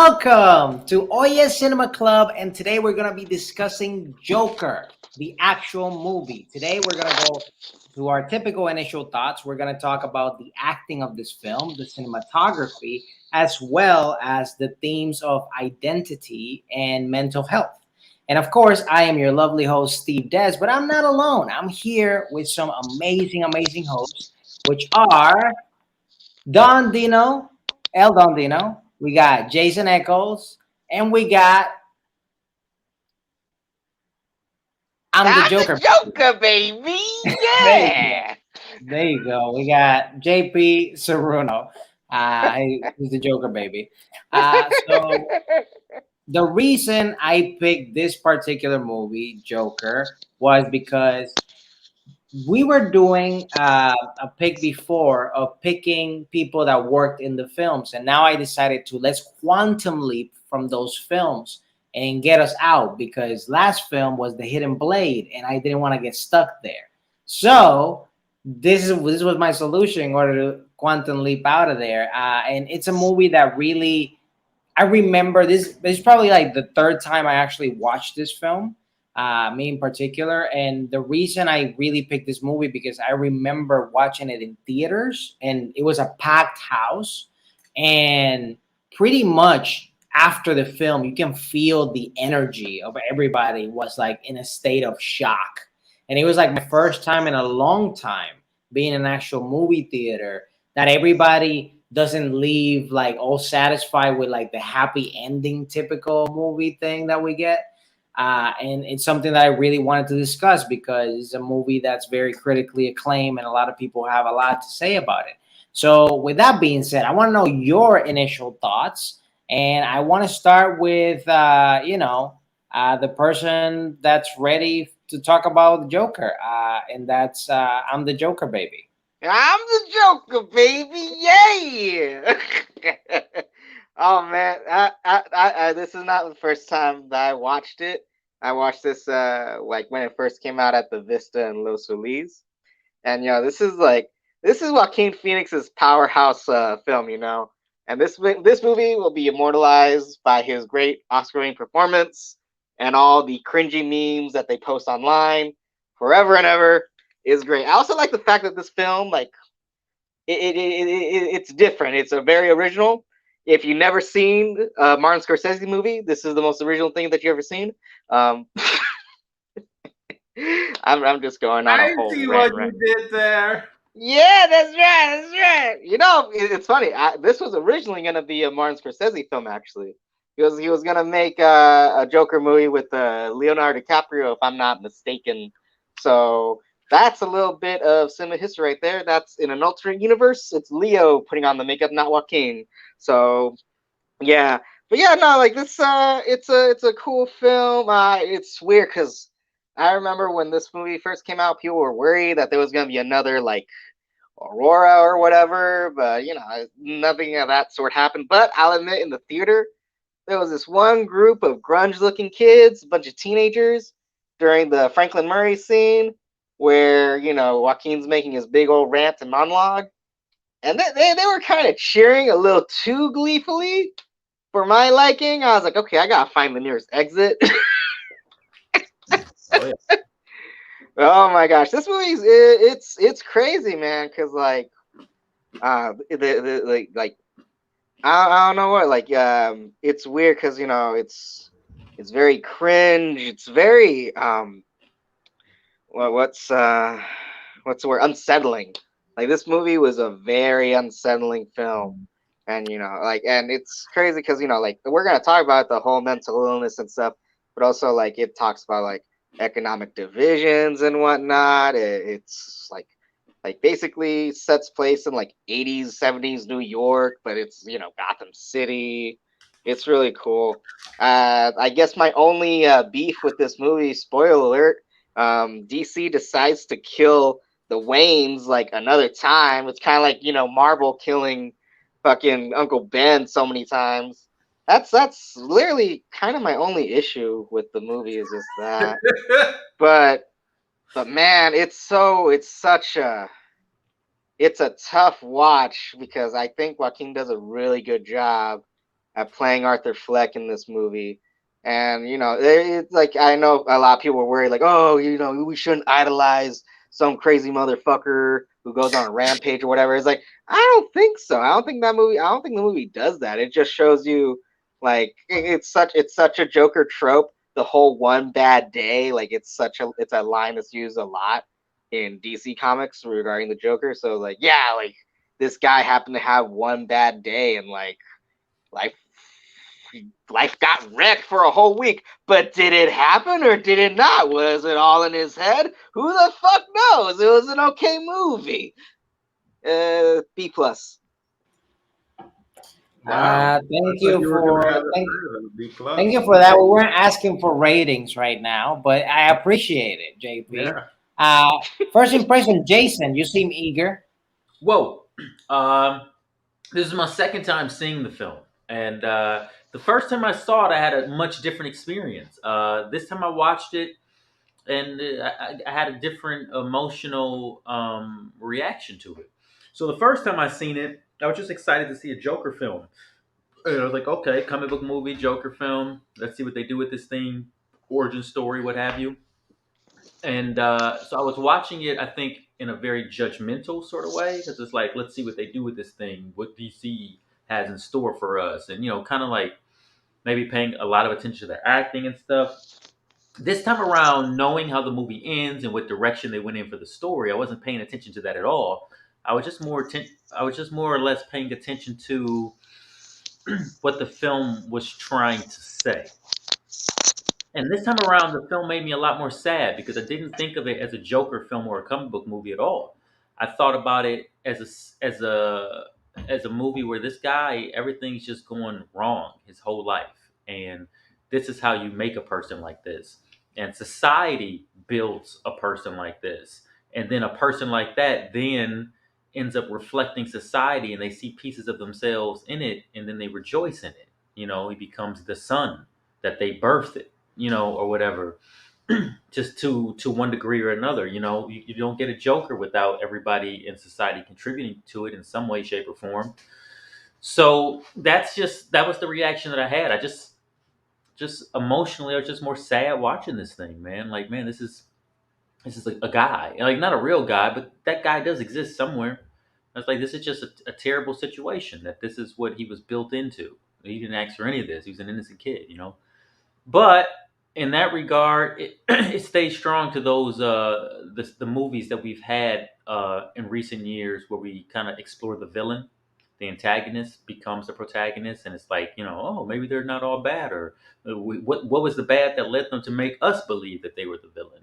Welcome to Oye Cinema Club, and today we're going to be discussing Joker, the actual movie. Today we're going to go to our typical initial thoughts. We're going to talk about the acting of this film, the cinematography, as well as the themes of identity and mental health. And of course, I am your lovely host, Steve Des, but I'm not alone. I'm here with some amazing hosts, which are Don Dino, El Don Dino. We got Jason Eccles, and we got I'm the I'm Joker. the Joker, baby. There you go. Yeah. There you go. We got JP Saruno. He's the Joker, baby. So the reason I picked this particular movie, Joker, was because we were doing a pick before of picking people that worked in the films, and now I decided to let's quantum leap from those films and get us out because last film was The Hidden Blade, and I didn't want to get stuck there. So this was my solution in order to quantum leap out of there, and it's a movie that really I remember this. This is probably like the third time I actually watched this film, me in particular. And the reason I really picked this movie because I remember watching it in theaters, and it was a packed house, and pretty much after the film, you can feel the energy of everybody was like in a state of shock. And it was like my first time in a long time being in an actual movie theater that everybody doesn't leave like all satisfied with like the happy ending typical movie thing that we get. And it's something that I really wanted to discuss because it's a movie that's very critically acclaimed and a lot of people have a lot to say about it. So, with that being said, I want to know your initial thoughts. And I want to start with, the person that's ready to talk about the Joker. And that's I'm the Joker, baby. I'm the Joker, baby. Yeah. Oh man, this is not the first time that I watched it. I watched this like when it first came out at the Vista in Los Feliz, and this is Joaquin Phoenix's powerhouse film, and this movie will be immortalized by his great Oscar-winning performance and all the cringy memes that they post online forever and ever is great. I also like the fact that this film, like, it's different. It's a very original. If you've never seen a Martin Scorsese movie, this is the most original thing that you've ever seen. Um, I'm just going on a I whole see rant, what right? you did there. Yeah, that's right. That's right. It's funny. This was originally going to be a Martin Scorsese film, actually. He was going to make a Joker movie with Leonardo DiCaprio, if I'm not mistaken. So that's a little bit of cinema history right there. That's in an alternate universe. It's Leo putting on the makeup, not Joaquin. So yeah, but yeah, no, like this. It's a cool film. It's weird because I remember when this movie first came out, people were worried that there was going to be another like Aurora or whatever, but nothing of that sort happened. But I'll admit, in the theater, there was this one group of grunge-looking kids, a bunch of teenagers, during the Franklin Murray scene, where Joaquin's making his big old rant and monologue, and they were kind of cheering a little too gleefully for my liking. I was like, okay, I gotta find the nearest exit. Oh yeah. Oh my gosh, this it's crazy, man. Cause like like I don't know what like it's weird because it's very cringe. It's very what's the word, unsettling. Like this movie was a very unsettling film, and and it's crazy because like we're gonna talk about the whole mental illness and stuff, but also like it talks about like economic divisions and whatnot. It's like basically sets place in like 80s 70s New York, but it's Gotham City. It's really cool. I guess my only beef with this movie, spoiler alert, DC decides to kill the Waynes like another time. It's kind of like Marvel killing fucking Uncle Ben so many times. That's literally kind of my only issue with the movie is just that. But man, it's a tough watch because I think Joaquin does a really good job at playing Arthur Fleck in this movie. And it's like I know a lot of people were worried, like, oh, we shouldn't idolize some crazy motherfucker who goes on a rampage or whatever. It's like I don't think so. I don't think that movie. I don't think the movie does that. It just shows you like it's such a Joker trope. The whole one bad day, like it's a line that's used a lot in DC comics regarding the Joker. So like yeah, like this guy happened to have one bad day and like life life got wrecked for a whole week. But did it happen or did it not? Was it all in his head? Who the fuck knows? It was an okay movie. B plus. Wow. I Thank thought you you were gonna for have it thank, higher than B thank plus. you for that. We weren't asking for ratings right now, but I appreciate it, JP. Yeah. Uh, First impression, Jason. You seem eager. Whoa. Um, this is my second time seeing the film, and the first time I saw it, I had a much different experience. This time I watched it, and I had a different emotional reaction to it. So the first time I seen it, I was just excited to see a Joker film. And I was like, okay, comic book movie, Joker film. Let's see what they do with this thing, origin story, what have you. And so I was watching it, I think, in a very judgmental sort of way because it's like, let's see what they do with this thing, what DC has in store for us, and kind of like maybe paying a lot of attention to their acting and stuff. This time around, knowing how the movie ends and what direction they went in for the story, I wasn't paying attention to that at all. I was just more or less paying attention to what the film was trying to say. And this time around, the film made me a lot more sad because I didn't think of it as a Joker film or a comic book movie at all. I thought about it as a movie where this guy, everything's just going wrong his whole life, and this is how you make a person like this. And society builds a person like this, and then a person like that then ends up reflecting society, and they see pieces of themselves in it, and then they rejoice in it. He becomes the son that they birthed, or whatever, just to one degree or another. You don't get a Joker without everybody in society contributing to it in some way, shape, or form. So that was the reaction that I had. I just emotionally, I was just more sad watching this thing, man. Like, man, this is a guy, like not a real guy, but that guy does exist somewhere. I was like, this is just a terrible situation. That this is what he was built into. He didn't ask for any of this. He was an innocent kid. But in that regard, it, it stays strong to those the movies that we've had in recent years, where we kind of explore the villain, the antagonist becomes the protagonist, and it's like, oh, maybe they're not all bad, or what was the bad that led them to make us believe that they were the villain.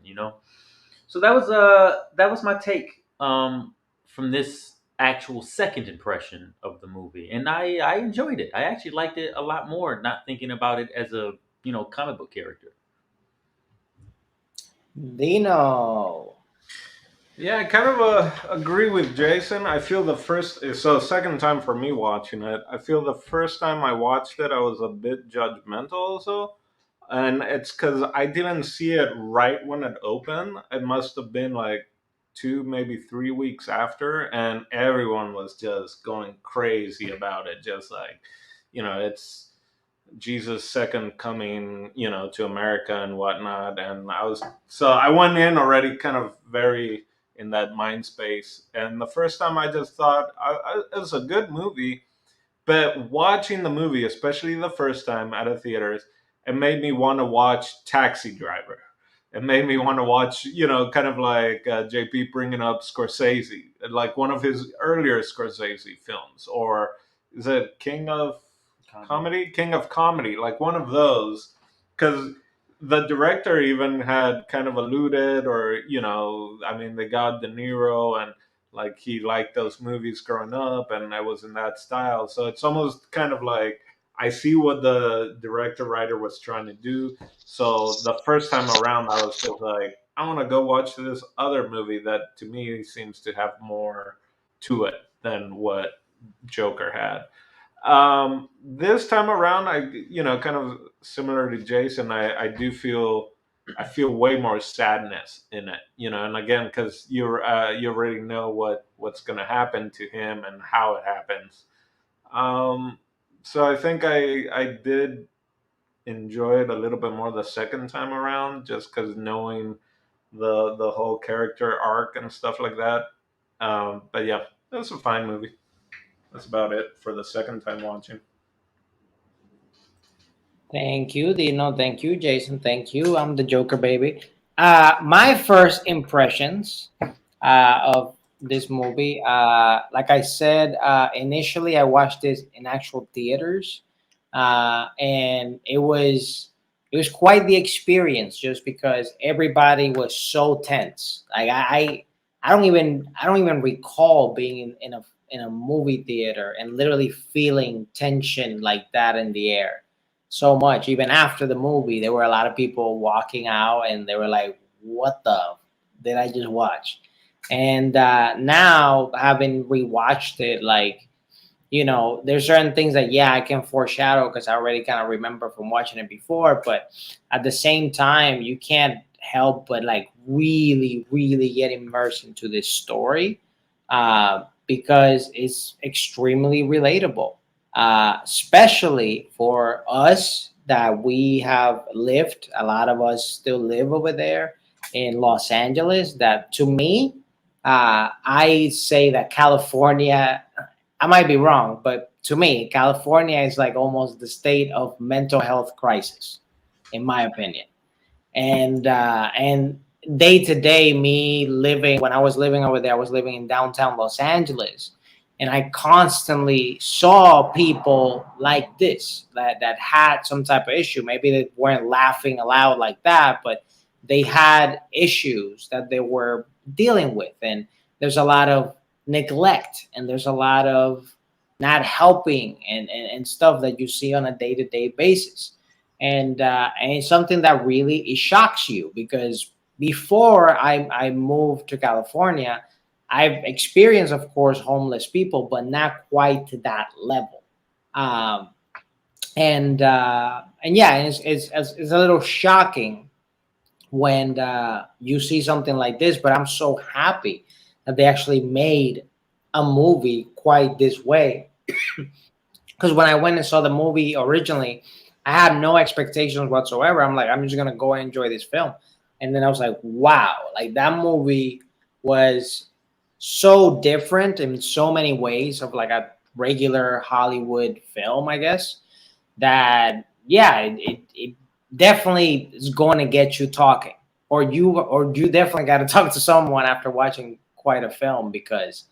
So that was my take from this actual second impression of the movie, and I enjoyed it. I actually liked it a lot more, not thinking about it as a comic book character. Dino. Yeah, I kind of agree with Jason. I feel second time for me watching it. I feel the first time I watched it, I was a bit judgmental also. And it's because I didn't see it right when it opened. It must have been like 2, maybe 3 weeks after, and everyone was just going crazy about it. Just like, it's Jesus' second coming, to America and whatnot. And I went in already kind of very in that mind space. And the first time I just thought it was a good movie, but watching the movie, especially the first time at a theaters, it made me want to watch Taxi Driver. It made me want to watch, kind of like JP bringing up Scorsese, like one of his earlier Scorsese films, or is it King of Comedy? King of Comedy, like one of those, because the director even had kind of alluded, or I mean, they got De Niro, and like he liked those movies growing up, and I was in that style. So it's almost kind of like I see what the director writer was trying to do. So the first time around, I was just like, I want to go watch this other movie that to me seems to have more to it than what Joker had. This time around, kind of similar to Jason, I feel way more sadness in it, and again, because you already know what's going to happen to him and how it happens. Um, So I think I did enjoy it a little bit more the second time around, just because knowing the whole character arc and stuff like that. But yeah, it was a fine movie. That's about it for the second time watching. Thank you, Dino. Thank you, Jason. Thank you. I'm the Joker baby. My first impressions of this movie, like I said, initially I watched this in actual theaters, and it was quite the experience just because everybody was so tense. Like I don't even recall being in a movie theater and literally feeling tension like that in the air so much. Even after the movie, there were a lot of people walking out and they were like, what the did I just watch? And now, having rewatched it, like, there's certain things that, yeah, I can foreshadow because I already kind of remember from watching it before. But at the same time, you can't help but like really, really get immersed into this story, because it's extremely relatable, especially for us that we have lived. A lot of us still live over there in Los Angeles. That, to me, I say that California, I might be wrong, but to me, California is like almost the state of mental health crisis, in my opinion. And day to day, me living when I was living over there, I was living in downtown Los Angeles, and I constantly saw people like this that had some type of issue. Maybe they weren't laughing aloud like that, but they had issues that they were dealing with, and there's a lot of neglect, and there's a lot of not helping and stuff that you see on a day-to-day basis. And it's something that really it shocks you because before I moved to California, I've experienced, of course, homeless people, but not quite to that level. Um, and yeah, it's a little shocking when you see something like this. But I'm so happy that they actually made a movie quite this way, because when I went and saw the movie originally, I had no expectations whatsoever. I'm like, I'm just gonna go and enjoy this film, and then I was like, wow, like that movie was so different in so many ways of like a regular Hollywood film, I guess. That, yeah, it definitely is going to get you talking, or you definitely got to talk to someone after watching quite a film, because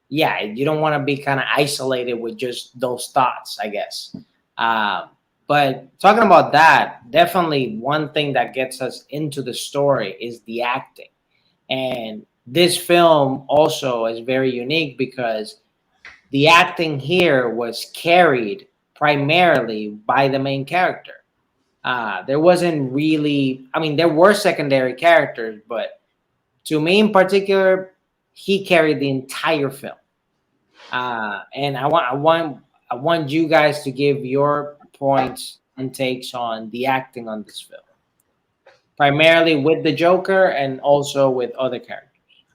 yeah, you don't want to be kind of isolated with just those thoughts, I guess. Um, but talking about that, definitely one thing that gets us into the story is the acting. And this film also is very unique because the acting here was carried primarily by the main character. There wasn't really, I mean, there were secondary characters, but to me in particular, he carried the entire film. And I want you guys to give your points and takes on the acting on this film, primarily with the Joker and also with other characters.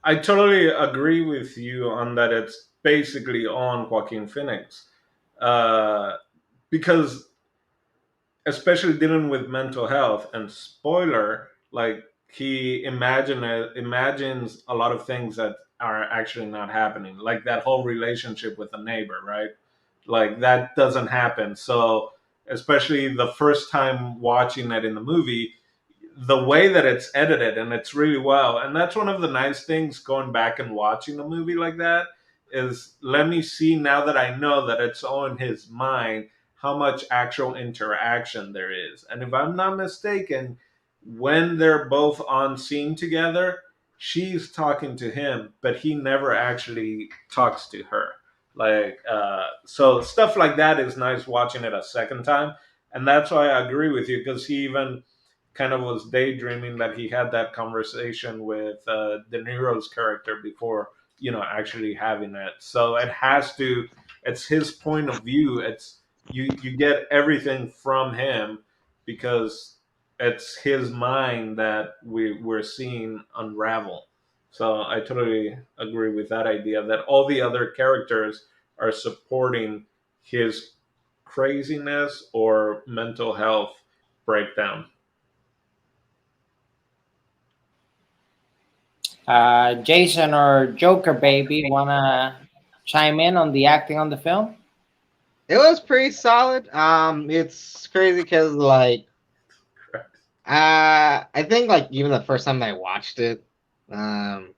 I totally agree with you on that. It's basically on Joaquin Phoenix, uh, because especially dealing with mental health and spoiler, like imagines a lot of things that are actually not happening, like that whole relationship with the neighbor, right? Like that doesn't happen. So especially the first time watching it in the movie, the way that it's edited, and it's really well, and that's one of the nice things going back and watching a movie like that, is let me see, now that I know that it's all in his mind, how much actual interaction there is. And if I'm not mistaken, when they're both on scene together, she's talking to him, but he never actually talks to her. Like, so stuff like that is nice watching it a second time. And that's why I agree with you, because he even kind of was daydreaming that he had that conversation with De Niro's character before, actually having it. So it's his point of view. It's you get everything from him because it's his mind that we're seeing unravel. So I totally agree with that idea that all the other characters are supporting his craziness or mental health breakdown. Jason or Joker baby wanna chime in on the acting on the film? It was pretty solid. It's crazy because like I think like even the first time I watched it, um,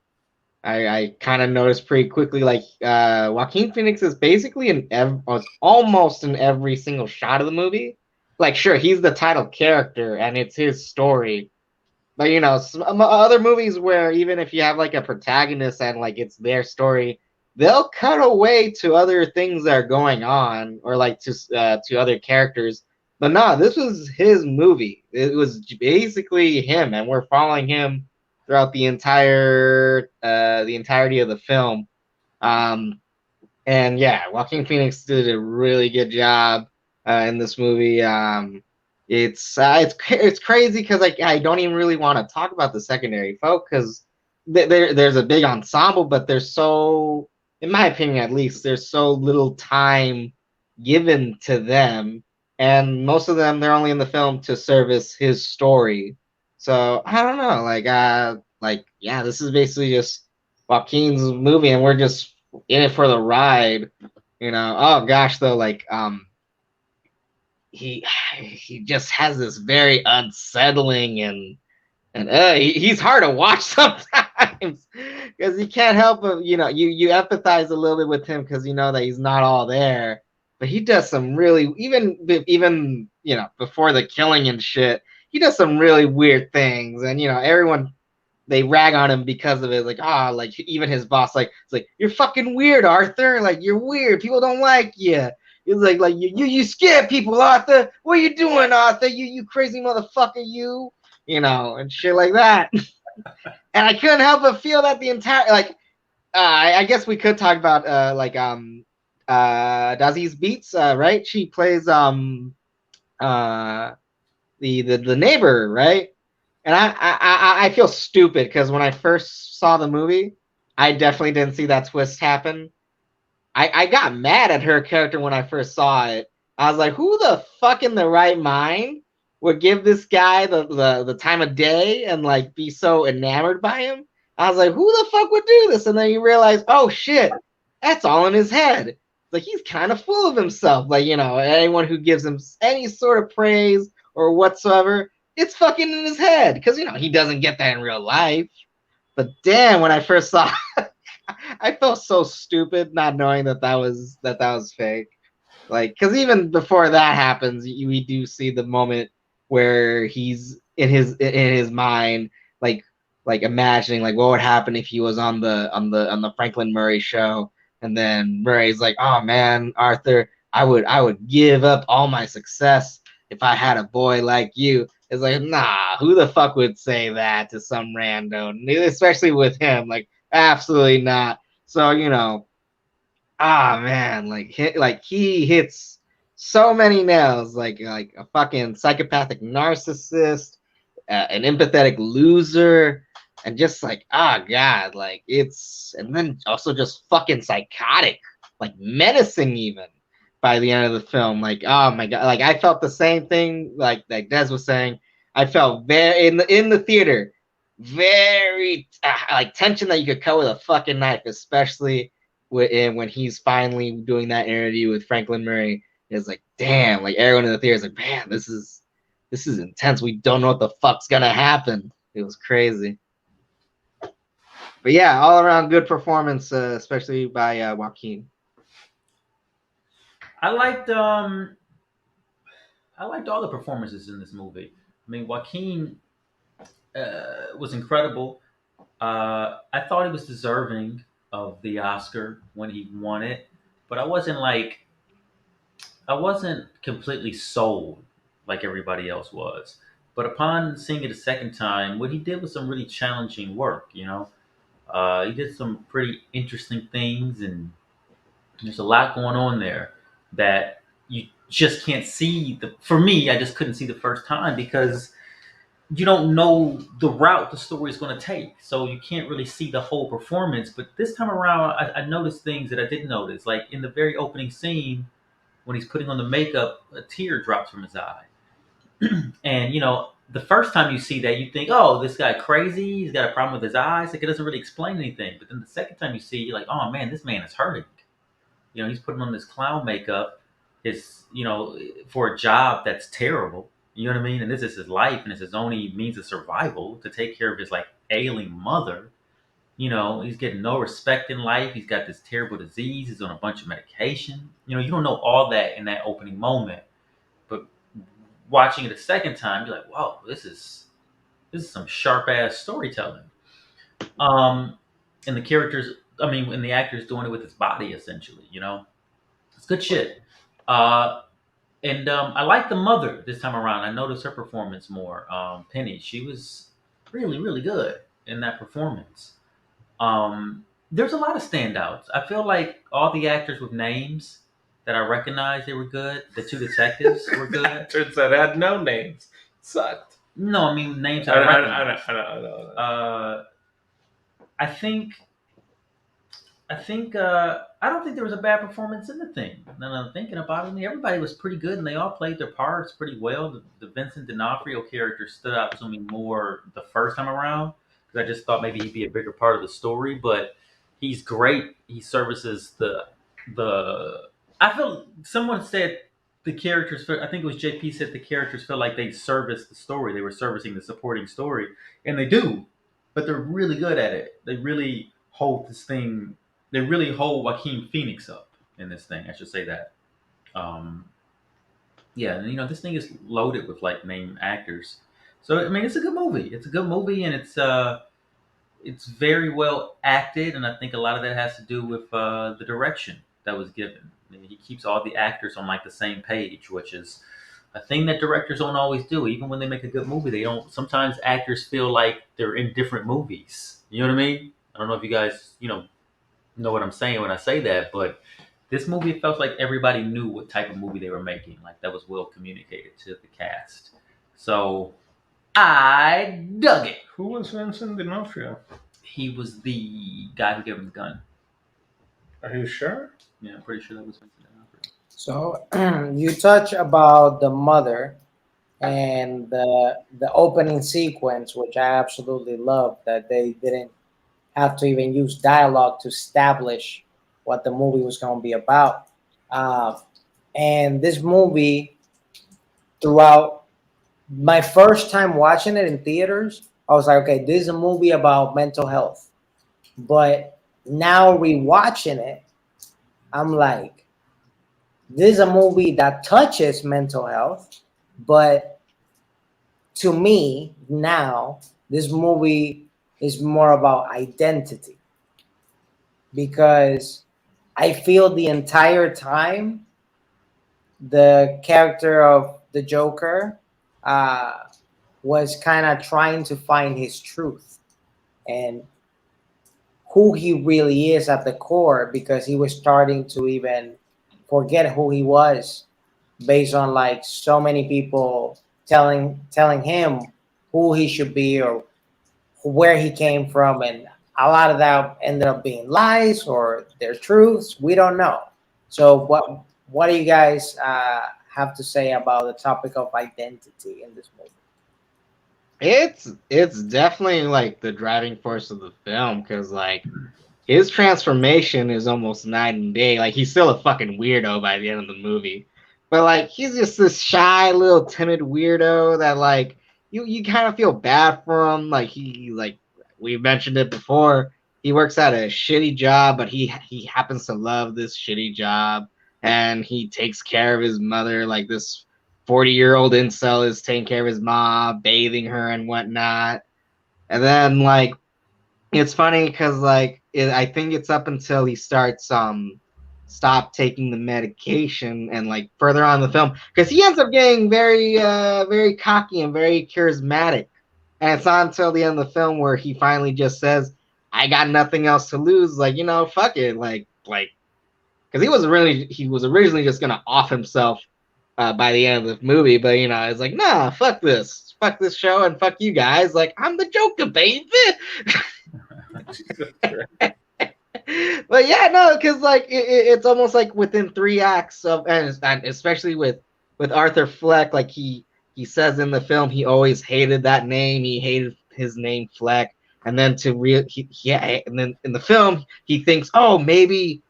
I kind of noticed pretty quickly like Joaquin Phoenix is basically almost in every single shot of the movie. Like, sure, he's the title character and it's his story, but you know, some other movies where even if you have like a protagonist and like it's their story, they'll cut away to other things that are going on or like to other characters. But no, this was his movie. It was basically him, and we're following him throughout the entirety of the film. Um, and yeah, Joaquin Phoenix did a really good job in this movie. It's crazy because like I don't even really want to talk about the secondary folk because there's a big ensemble, but there's so, in my opinion at least, there's so little time given to them, and most of them they're only in the film to service his story. So I don't know, like yeah, this is basically just Joaquin's movie, and we're just in it for the ride. You know, oh gosh, though, like he he just has this very unsettling and he's hard to watch sometimes because you can't help but you empathize a little bit with him because you know that he's not all there, but he does some really even before the killing and shit, he does some really weird things, and everyone they rag on him because of it. Like, like even his boss, like, it's like, you're fucking weird, Arthur. Like, you're weird. People don't like you. It's like you scare people, Arthur. What are you doing, Arthur? You crazy motherfucker, you. And shit like that. And I couldn't help but feel that the entire I guess we could talk about Zazie Beetz, right? She plays the neighbor, right? And I feel stupid because when I first saw the movie, I definitely didn't see that twist happen. I got mad at her character when I first saw it. I was like, who the fuck in the right mind would give this guy the time of day and like be so enamored by him? I was like, who the fuck would do this? And then you realize, oh shit, that's all in his head. It's like he's kind of full of himself. Like, anyone who gives him any sort of praise or whatsoever, it's fucking in his head. Because, he doesn't get that in real life. But damn, when I first saw I felt so stupid not knowing that was fake. Like, because even before that happens, we do see the moment where he's in his mind, like imagining like what would happen if he was on the Franklin Murray show, and then Murray's like, "Oh man, Arthur, I would give up all my success if I had a boy like you." It's like, nah, who the fuck would say that to some rando, especially with him? Like, absolutely not. So man, like he hits so many nails, like a fucking psychopathic narcissist, an empathetic loser, and just like god, like and then also just fucking psychotic, like menacing even by the end of the film. Like, oh my god, like I felt the same thing like Des was saying. I felt very in the theater, very like tension that you could cut with a fucking knife, especially when he's finally doing that interview with Franklin Murray. It's like, damn, like everyone in the theater is like, man, this is intense. We don't know what the fuck's gonna happen. It was crazy. But yeah, all around good performance, especially by Joaquin. I liked all the performances in this movie. I mean, Joaquin was incredible. I thought he was deserving of the Oscar when he won it, but I wasn't completely sold like everybody else was. But upon seeing it a second time, what he did was some really challenging work. He did some pretty interesting things, and there's a lot going on there that you just can't see. For me, I just couldn't see the first time because you don't know the route the story is going to take, so you can't really see the whole performance. But this time around, I noticed things that I didn't notice, like in the very opening scene when he's putting on the makeup, a tear drops from his eye. And the first time you see that, you think, "Oh, this guy crazy. He's got a problem with his eyes." Like it doesn't really explain anything. But then the second time you see, you're like, "Oh man, this man is hurting." He's putting on this clown makeup, for a job that's terrible. You know what I mean? And this is his life, and it's his only means of survival to take care of his like ailing mother. He's getting no respect in life. He's got this terrible disease. He's on a bunch of medication. You don't know all that in that opening moment, but watching it a second time, you're like, "Whoa, this is some sharp ass storytelling." Um, and the characters, and the actor's doing it with his body essentially. It's good shit. And I like the mother this time around. I noticed her performance more. Penny, she was really, really good in that performance. There's a lot of standouts. I feel like all the actors with names that I recognized, they were good. The two detectives were good. Turns out I had no names. Sucked. No, names I I know. recognize. I know. I think I don't think there was a bad performance in the thing. Now that I'm thinking about it, everybody was pretty good, and they all played their parts pretty well. The Vincent D'Onofrio character stood out to me more the first time around because I just thought maybe he'd be a bigger part of the story. But he's great. He services the. I feel someone said the characters. I think it was JP said the characters felt like they serviced the story. They were servicing the supporting story, and they do. But they're really good at it. They really hold this thing. They really hold Joaquin Phoenix up in this thing. I should say that. Um, yeah, and this thing is loaded with like name actors. So it's a good movie. It's a good movie, and it's very well acted, and I think a lot of that has to do with the direction that was given. He keeps all the actors on like the same page, which is a thing that directors don't always do. Even when they make a good movie, they don't. Sometimes actors feel like they're in different movies. You know what I mean? I don't know if you guys, know what I'm saying when I say that, but this movie it felt like everybody knew what type of movie they were making. Like that was well communicated to the cast. So I dug it. Who was Vincent D'Onofrio? He was the guy who gave him the gun. Are you sure? Yeah, I'm pretty sure that was Vincent D'Onofrio. So you touch about the mother and the opening sequence, which I absolutely love, that they didn't have to even use dialogue to establish what the movie was going to be about. And this movie, throughout my first time watching it in theaters, I was like, okay, this is a movie about mental health. But now rewatching it, I'm like, this is a movie that touches mental health, but to me now, this movie is more about identity, because I feel the entire time the character of the Joker was kind of trying to find his truth and who he really is at the core, because he was starting to even forget who he was based on like so many people telling him who he should be or where he came from, and a lot of that ended up being lies or their truths. We don't know. So what do you guys have to say about the topic of identity in this movie? It's definitely like the driving force of the film, because like his transformation is almost night and day. Like he's still a fucking weirdo by the end of the movie, but like he's just this shy little timid weirdo that like you kind of feel bad for him. Like he like we mentioned it before. He works at a shitty job, but he happens to love this shitty job, and he takes care of his mother. Like this 40-year-old incel is taking care of his mom, bathing her and whatnot. And then like it's funny because like I think it's up until he starts stop taking the medication and like further on in the film, because he ends up getting very cocky and very charismatic, and it's not until the end of the film where he finally just says, I got nothing else to lose, like fuck it, like because he was originally just gonna off himself by the end of the movie, but it's like, nah, fuck this show and fuck you guys, like I'm the Joker, baby. But yeah, no, because like it's almost like within 3 acts of, and especially with Arthur Fleck, like he says in the film he always hated that name. He hated his name Fleck, and then yeah, and then in the film he thinks, oh, maybe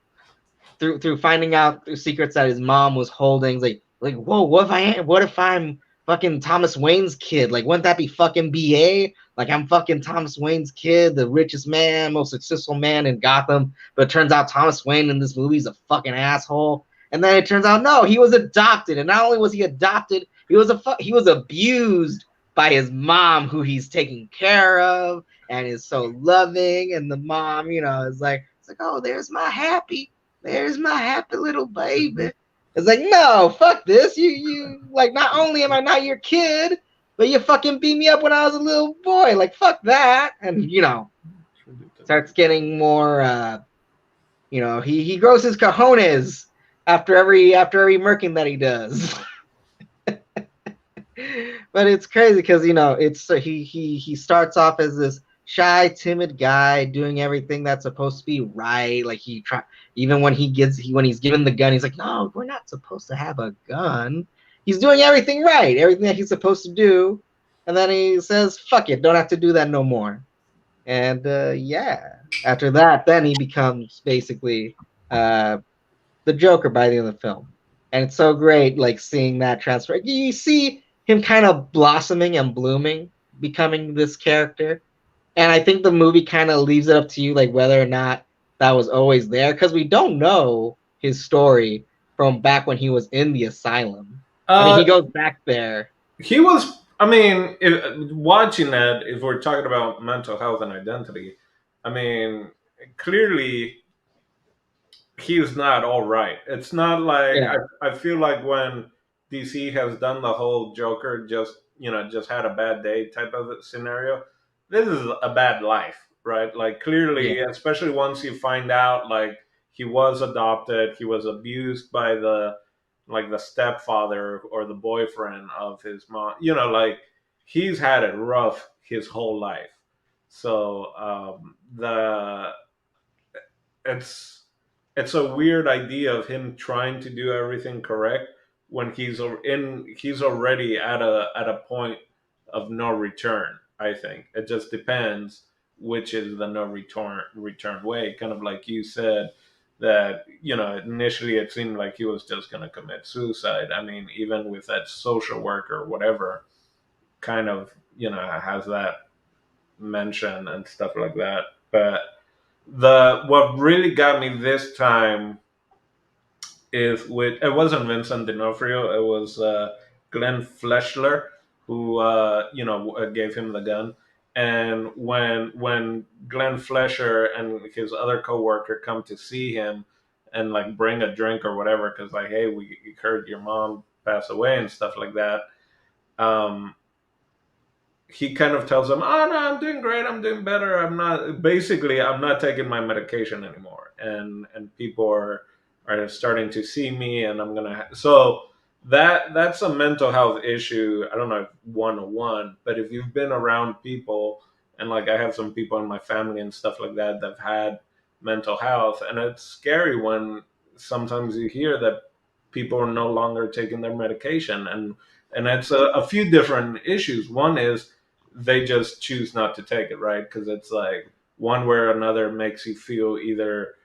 through finding out through secrets that his mom was holding, like whoa, what if I'm fucking Thomas Wayne's kid? Like, wouldn't that be fucking BA? Like, I'm fucking Thomas Wayne's kid, the richest man, most successful man in Gotham. But it turns out Thomas Wayne in this movie is a fucking asshole. And then it turns out no, he was adopted, and not only was he adopted, he was abused by his mom, who he's taking care of and is so loving. And the mom, is like, oh, there's my happy little baby. It's like, no, fuck this. You like, not only am I not your kid, but you fucking beat me up when I was a little boy. Like, fuck that. And starts getting more he grows his cojones after every murking that he does. But it's crazy because it's he starts off as this shy, timid guy doing everything that's supposed to be right. Like even when he's given the gun, he's like, no, we're not supposed to have a gun. He's doing everything right, everything that he's supposed to do, and then he says, fuck it, don't have to do that no more. And yeah, after that, then he becomes basically the Joker by the end of the film. And it's so great, like, seeing that transfer. You see him kind of blossoming and blooming, becoming this character. And I think the movie kind of leaves it up to you, like, whether or not that was always there, because we don't know his story from back when he was in the asylum. I mean, he goes back there. He was. I mean, watching that, if we're talking about mental health and identity, I mean, clearly he's not all right. It's not like Yeah. I feel like when DC has done the whole Joker just had a bad day type of scenario. This is a bad life, right? Like clearly, Yeah. especially once you find out like he was adopted, he was abused by the stepfather or the boyfriend of his mom. Like he's had it rough his whole life. So the it's it's a weird idea of him trying to do everything correct when he's already at a point of no return. I think it just depends which is the no return way, kind of like you said, that initially it seemed like he was just going to commit suicide. I mean, even with that social worker or whatever, kind of has that mention and stuff like that. But the what really got me this time is with it wasn't Vincent D'Onofrio, it was Glenn Fleshler who gave him the gun. And when Glenn Flesher and his other coworker come to see him and like bring a drink or whatever, because like, hey, we heard your mom pass away and stuff like that. Um, he kind of tells them, "Oh no, I'm doing great. I'm doing better. I'm not taking my medication anymore." And people are starting to see me, and so that's a mental health issue. I don't know if 101, but if you've been around people, and like I have some people in my family and stuff like that that've had mental health, and it's scary when sometimes you hear that people are no longer taking their medication, and it's a few different issues. One is they just choose not to take it, right? Because it's like one way or another makes you feel either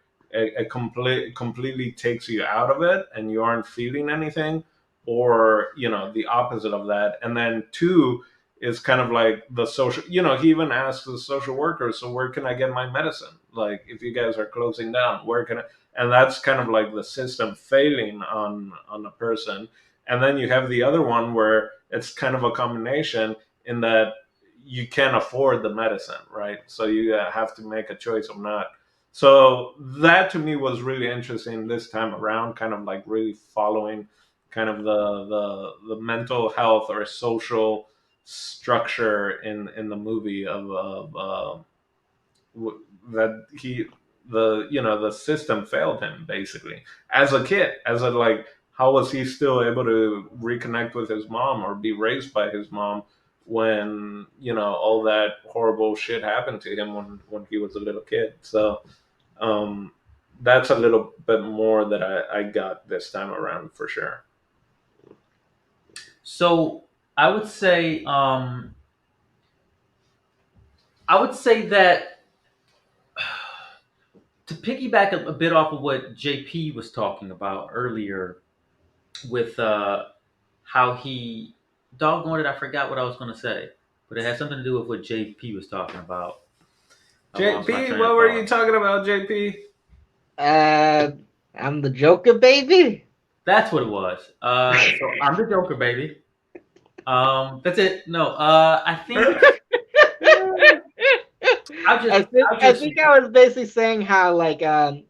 completely takes you out of it and you aren't feeling anything, or the opposite of that. And then two is kind of like the social. He even asks the social workers, "So where can I get my medicine? Like if you guys are closing down, where can I?" And that's kind of like the system failing on a person. And then you have the other one where it's kind of a combination in that you can't afford the medicine, right? So you have to make a choice of not. So that to me was really interesting this time around, kind of like really following kind of the mental health or social structure in the movie that the system failed him basically as a kid, as a like how was he still able to reconnect with his mom or be raised by his mom when all that horrible shit happened to him when he was a little kid. So That's a little bit more that I got this time around for sure. So I would say, that to piggyback a bit off of what JP was talking about earlier with how he, doggone it, I forgot what I was going to say, but it had something to do with what JP was talking about. I lost my JP, train what of were you thought. talking about, JP? Uh, I'm the Joker, baby. That's what it was. So I'm the Joker, baby. That's it. No, I think I'll just, I think I'll I just, think I was basically saying how like I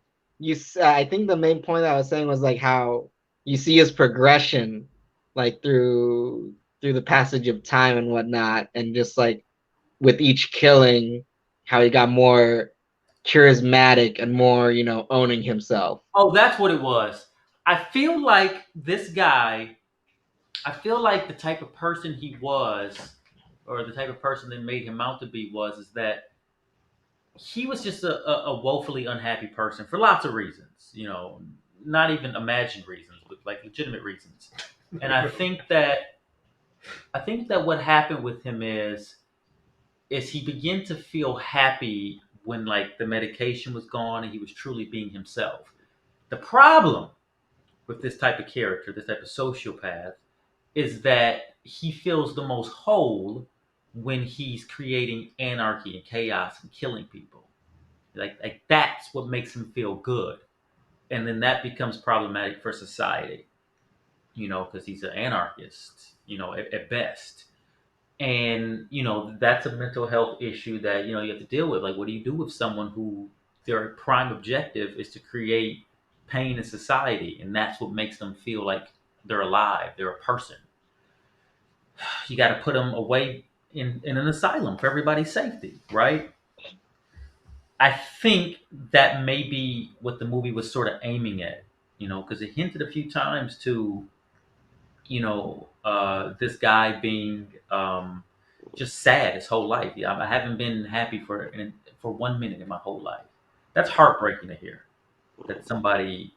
think the main point I was saying was like how you see his progression like through the passage of time and whatnot, and just like with each killing, how he got more charismatic and more, owning himself. oh, that's what it was. I feel like this guy, I feel like the type of person he was, or the type of person that made him out to be is that he was just a woefully unhappy person for lots of reasons, not even imagined reasons, but like legitimate reasons. And I think that what happened with him is he began to feel happy when like the medication was gone and he was truly being himself. The problem with this type of character, this type of sociopath, is that he feels the most whole when he's creating anarchy and chaos and killing people. Like that's what makes him feel good, and then that becomes problematic for society, because he's an anarchist, at best. And that's a mental health issue that you have to deal with. Like, what do you do with someone who their prime objective is to create pain in society, and that's what makes them feel like they're alive, they're a person. You got to put them away in an asylum for everybody's safety, right? I think that may be what the movie was sort of aiming at, because it hinted a few times to, this guy being just sad his whole life. Yeah, I haven't been happy for 1 minute in my whole life. That's heartbreaking to hear that somebody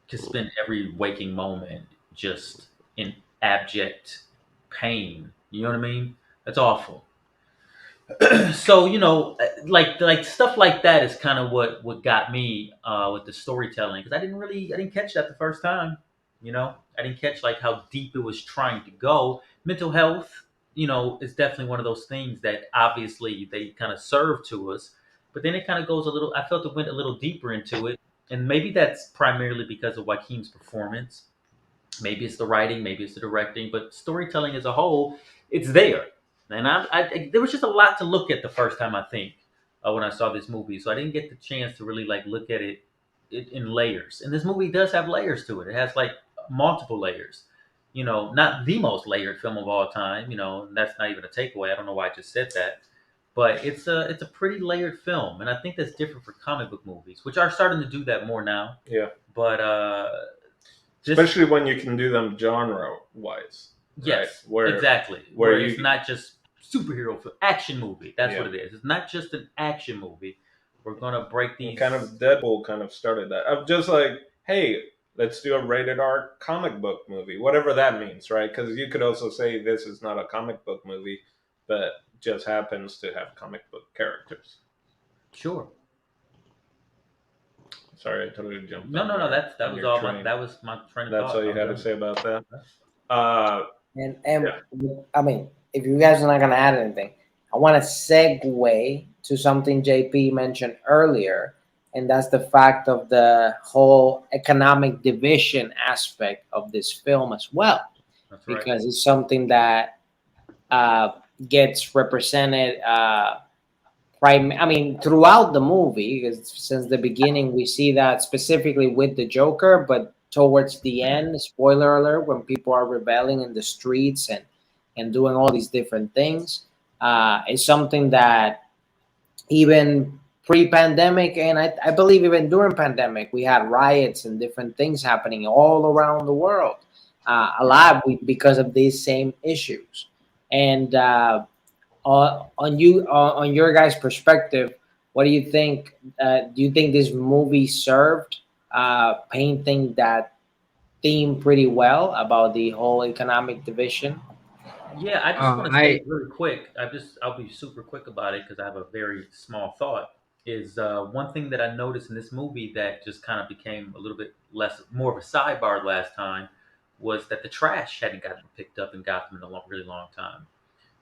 could spend every waking moment just in abject pain. You know what I mean? That's awful. So like stuff like that is kind of what got me with the storytelling, because I didn't catch that the first time. I didn't catch like how deep it was trying to go. Mental health, is definitely one of those things that obviously they kind of serve to us, but then it kind of goes a little. I felt it went a little deeper into it, and maybe that's primarily because of Joaquin's performance. Maybe it's the writing, maybe it's the directing, but storytelling as a whole, it's there. And there was just a lot to look at the first time, I think, when I saw this movie. So I didn't get the chance to really like look at it in layers. And this movie does have layers to it. It has like multiple layers. Not the most layered film of all time. And that's not even a takeaway. I don't know why I just said that, but it's a pretty layered film, and I think that's different for comic book movies, which are starting to do that more now. Yeah. But especially when you can do them genre wise. Yes, right? exactly. where It's not just superhero action movie. That's Yeah. what it is. It's not just an action movie. We're gonna break these. kind of Deadpool kind of started that. I'm just like, hey, let's do a rated R comic book movie, whatever that means, right? Because you could also say this is not a comic book movie, but just happens to have comic book characters. Sure. Sorry, I totally jumped. No. That was all. That was my train of thought. That's all you had to say about that. And Yeah. I mean, if you guys are not gonna add anything, I want to segue to something JP mentioned earlier, and that's the fact of the whole economic division aspect of this film as well, That's right. because it's something that uh, gets represented. I mean, throughout the movie, because since the beginning we see that specifically with the Joker, but towards the end, spoiler alert, when people are rebelling in the streets and doing all these different things, it's something that even pre-pandemic, and I believe even during pandemic, we had riots and different things happening all around the world, a lot because of these same issues. And on your guys' perspective, What do you think? Do you think this movie served painting that theme pretty well about the whole economic division? Yeah, I just want to I say really quick. I'll be super quick about it because I have a very small thought. Is one thing that I noticed in this movie that just kind of became a little bit less, more of a sidebar last time, was that the trash hadn't gotten picked up in Gotham in a really long time.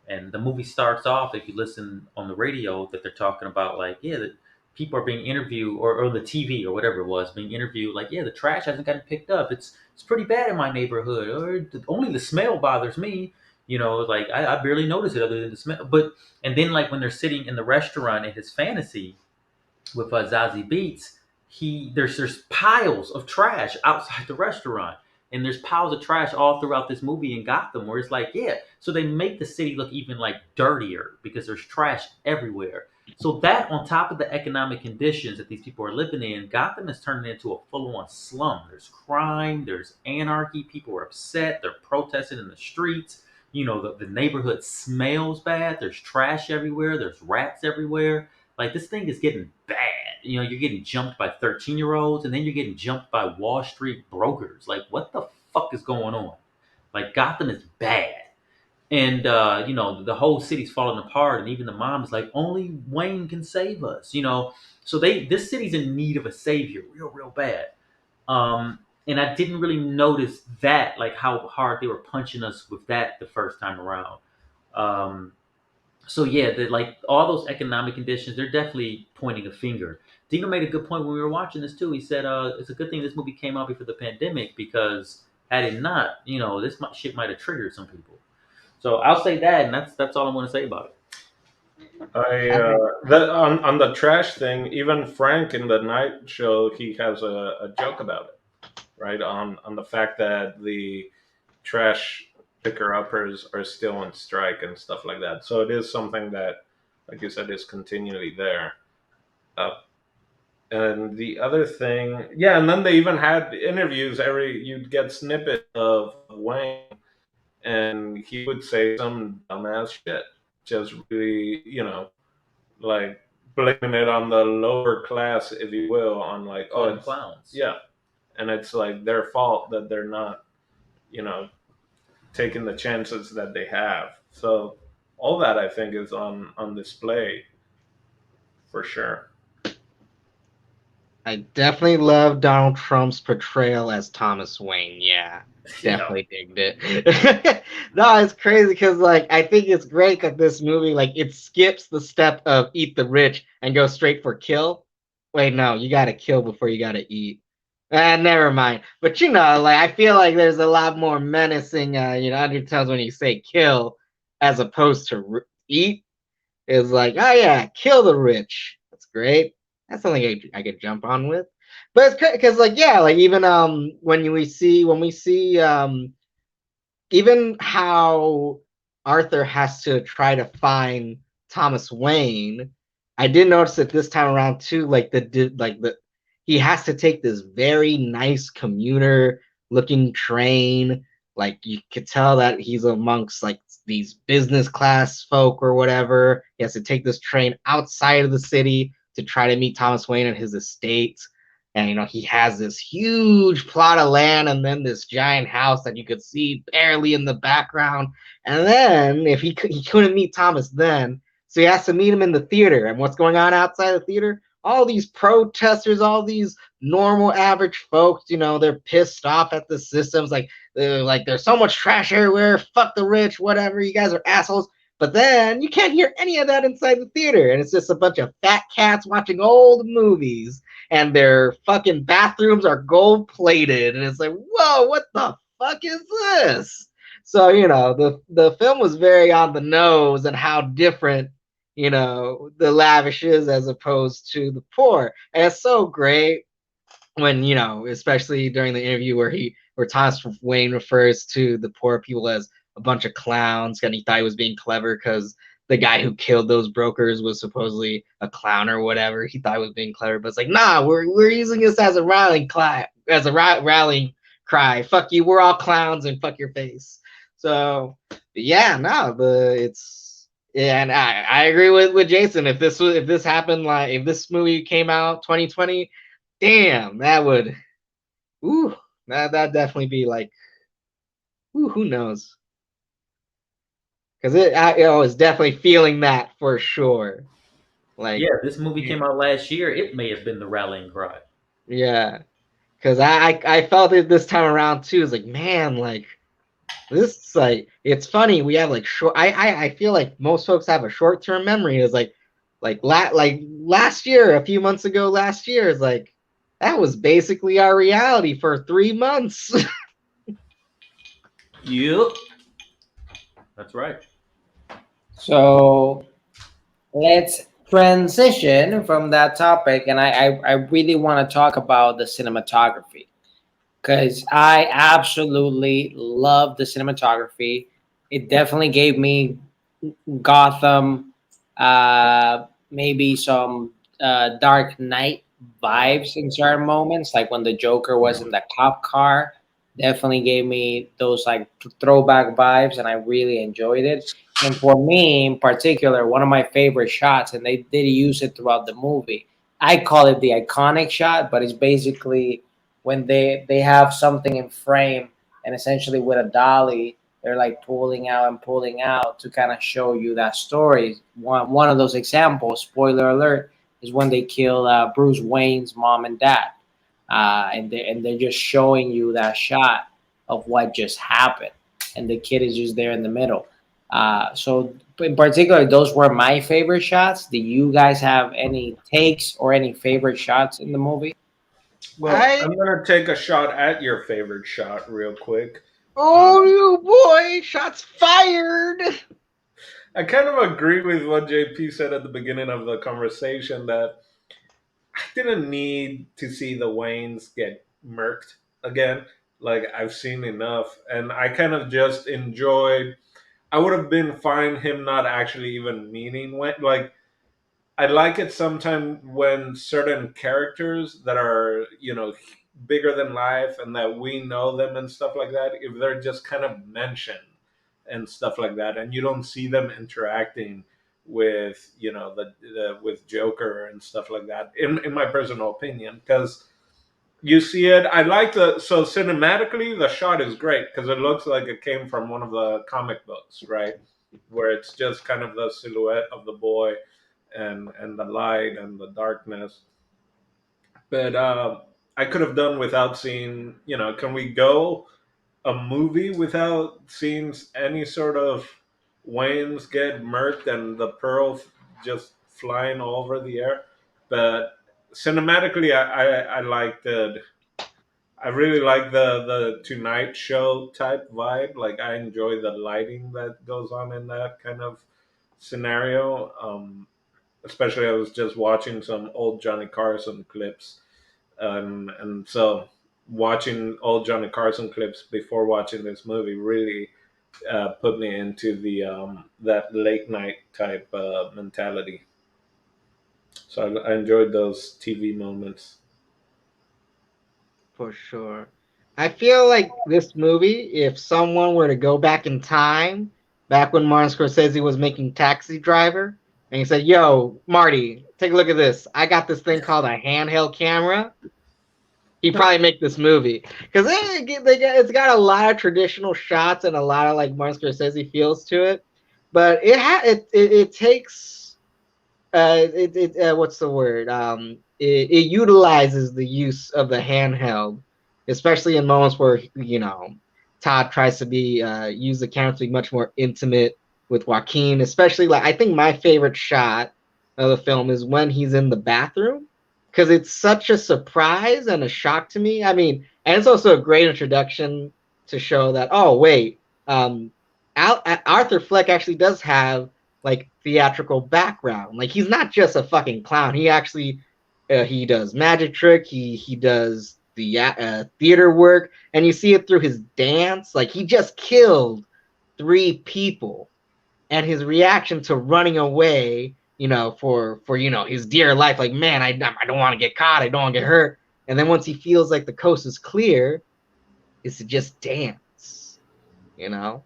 And the movie starts off, if you listen on the radio, that they're talking about like, yeah, that people are being interviewed, or the TV or whatever it was being interviewed, like, yeah, the trash hasn't gotten picked up. It's pretty bad in my neighborhood, or only the smell bothers me. Like I barely notice it other than the smell. But and then like when they're sitting in the restaurant in his fantasy, with Zazie Beetz, there's piles of trash outside the restaurant, and there's piles of trash all throughout this movie in Gotham, where it's like, yeah, so they make the city look even like dirtier because there's trash everywhere. So that on top of the economic conditions that these people are living in, Gotham is turning into a full-on slum. There's crime, there's anarchy, people are upset, they're protesting in the streets. The neighborhood smells bad. There's trash everywhere. There's rats everywhere. Like this thing is getting bad. You're getting jumped by 13-year-olds, and then you're getting jumped by Wall Street brokers. Like, what the fuck is going on? Like, Gotham is bad. And the whole city's falling apart, and even the mom is like, only Wayne can save us. So this city's in need of a savior, real, real bad. And I didn't really notice that, like how hard they were punching us with that the first time around. Um, so yeah, like all those economic conditions, they're definitely pointing a finger. Dino made a good point when we were watching this too. He said, "It's a good thing this movie came out before the pandemic because had it not, shit might have triggered some people." So I'll say that, and that's all I'm going to say about it. I I think that on the trash thing, even Frank in the night show, he has a joke about it, right? On the fact that the trash picker uppers are still on strike and stuff like that. So it is something that, like you said, is continually there. Uh, and the other thing, yeah, and then they even had interviews. You'd get snippet of Wayne, and he would say some dumbass shit, just really, like blaming it on the lower class, if you will, on like, Call oh, them it's clowns. yeah, and it's like their fault that they're not, you know, taking the chances that they have. So all that I think is on display for sure. I definitely love Donald Trump's portrayal as Thomas Wayne. Yeah, Yeah, definitely digged it. No, it's crazy because like I think it's great that this movie like it skips the step of eat the rich and goes straight for kill. Wait, no, you gotta kill before you gotta eat. Never mind. But like I feel like there's a lot more menacing, undertones when you say kill as opposed to eat. It's like, oh yeah, kill the rich. That's great. That's something I could jump on with. But it's because like yeah, like even when we see even how Arthur has to try to find Thomas Wayne, I did notice that this time around too, like the he has to take this very nice commuter looking train. Like you could tell that he's amongst like these business class folk or whatever. He has to take this train outside of the city to try to meet Thomas Wayne at his estate. And he has this huge plot of land and then this giant house that you could see barely in the background. And then if he couldn't meet Thomas then, so he has to meet him in the theater. And what's going on outside the theater? All these protesters, all these normal average folks, they're pissed off at the systems. Like there's so much trash everywhere. Fuck the rich, whatever. You guys are assholes. But then you can't hear any of that inside the theater. And it's just a bunch of fat cats watching old movies and their fucking bathrooms are gold plated, and it's like, whoa, what the fuck is this? So the film was very on the nose and how different the lavish is as opposed to the poor, and it's so great when especially during the interview where Thomas Wayne refers to the poor people as a bunch of clowns, and he thought he was being clever because the guy who killed those brokers was supposedly a clown or whatever. He thought he was being clever, but it's like, nah, we're using this as a rallying cry, rallying cry. Fuck you, we're all clowns and fuck your face. So yeah, no, Yeah, and I agree with Jason. If this happened, like if this movie came out 2020, damn, that would ooh, that definitely be like ooh, who knows? Because I was definitely feeling that for sure. Like, Yeah, this movie came out last year. It may have been the rallying cry. yeah, because I felt it this time around too. It's like, man, like this, like it's funny. We have like short. I feel like most folks have a short term memory. It's like last year, a few months ago, last year is like that was basically our reality for 3 months. Yep, that's right. So let's transition from that topic, and I really want to talk about the cinematography because I absolutely love the cinematography. It definitely gave me Gotham, maybe some Dark Knight vibes in certain moments, like when the Joker was in the cop car. Definitely gave me those like throwback vibes, and I really enjoyed it. And for me, in particular, one of my favorite shots, and they did use it throughout the movie. I call it the iconic shot, but it's basically when they have something in frame, and essentially with a dolly they're like pulling out to kind of show you that story. One of those examples, spoiler alert, is when they kill Bruce Wayne's mom and dad, and they're just showing you that shot of what just happened, and the kid is just there in the middle. So in particular, those were my favorite shots. Do you guys have any takes or any favorite shots in the movie? Well, I I'm gonna take a shot at your favorite shot real quick. oh Um, you boy, shots fired. I kind of agree with what JP said at the beginning of the conversation that I didn't need to see the Waynes get murked again. Like I've seen enough, and I kind of just enjoyed. I would have been fine him not actually even meaning Wayne. Like I like it sometimes when certain characters that are, bigger than life and that we know them and stuff like that, if they're just kind of mentioned and stuff like that, and you don't see them interacting with, with Joker and stuff like that, in my personal opinion, because you see it. I like so cinematically, the shot is great because it looks like it came from one of the comic books, right? Where it's just kind of the silhouette of the boy and the light and the darkness. But I could have done without seeing. Can we go a movie without seeing any sort of Waynes get murked and the pearl just flying all over the air? But cinematically, I liked it. I really like the Tonight Show type vibe. Like I enjoy the lighting that goes on in that kind of scenario. Especially I was just watching some old Johnny Carson clips, and so watching old Johnny Carson clips before watching this movie really put me into the that late night type mentality. So I enjoyed those TV moments. For sure. I feel like this movie, if someone were to go back in time, back when Martin Scorsese was making Taxi Driver, and he said, "Yo, Marty, take a look at this. I got this thing called a handheld camera." He'd probably make this movie because it's got a lot of traditional shots and a lot of like Martin Scorsese feels to it, but it takes what's the word? It utilizes the use of the handheld, especially in moments where Todd tries to use the camera to be much more intimate with Joaquin. Especially like I think my favorite shot of the film is when he's in the bathroom because it's such a surprise and a shock to me. I mean, and it's also a great introduction to show that wait, Arthur Fleck actually does have like theatrical background. Like he's not just a fucking clown. He actually he does magic trick. He does the theater work, and you see it through his dance. Like he just killed 3 people, and his reaction to running away, for his dear life. Like man, I don't want to get caught. I don't want to get hurt. And then once he feels like the coast is clear, is to just dance. You know.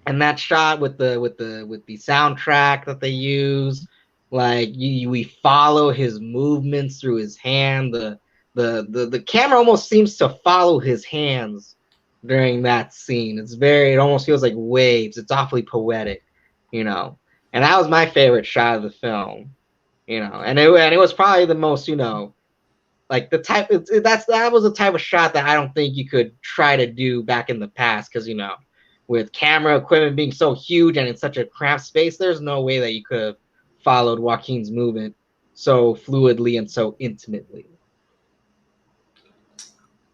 And that shot with the soundtrack that they use, like we follow his movements through his hand. The camera almost seems to follow his hands during that scene. It almost feels like waves. It's awfully poetic, you know. And that was my favorite shot of the film, you know. And it was probably the most, you know, like the type that was the type of shot that I don't think you could try to do back in the past, because, you know, with camera equipment being so huge and in such a cramped space, there's no way that you could have followed Joaquin's movement so fluidly and so intimately.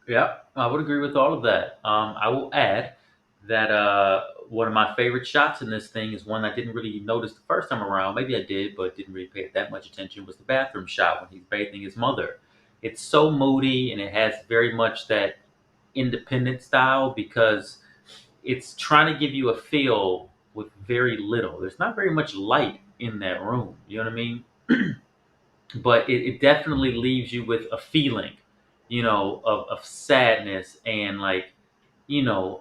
Yeah, I would agree with all of that. I will add that one of my favorite shots in this thing is one I didn't really notice the first time around. Maybe I did, but didn't really pay that much attention. Was the bathroom shot when he's bathing his mother. It's so moody and it has very much that independent style because it's trying to give you a feel with very little. There's not very much light in that room. You know what I mean? But it definitely leaves you with a feeling, of sadness and like,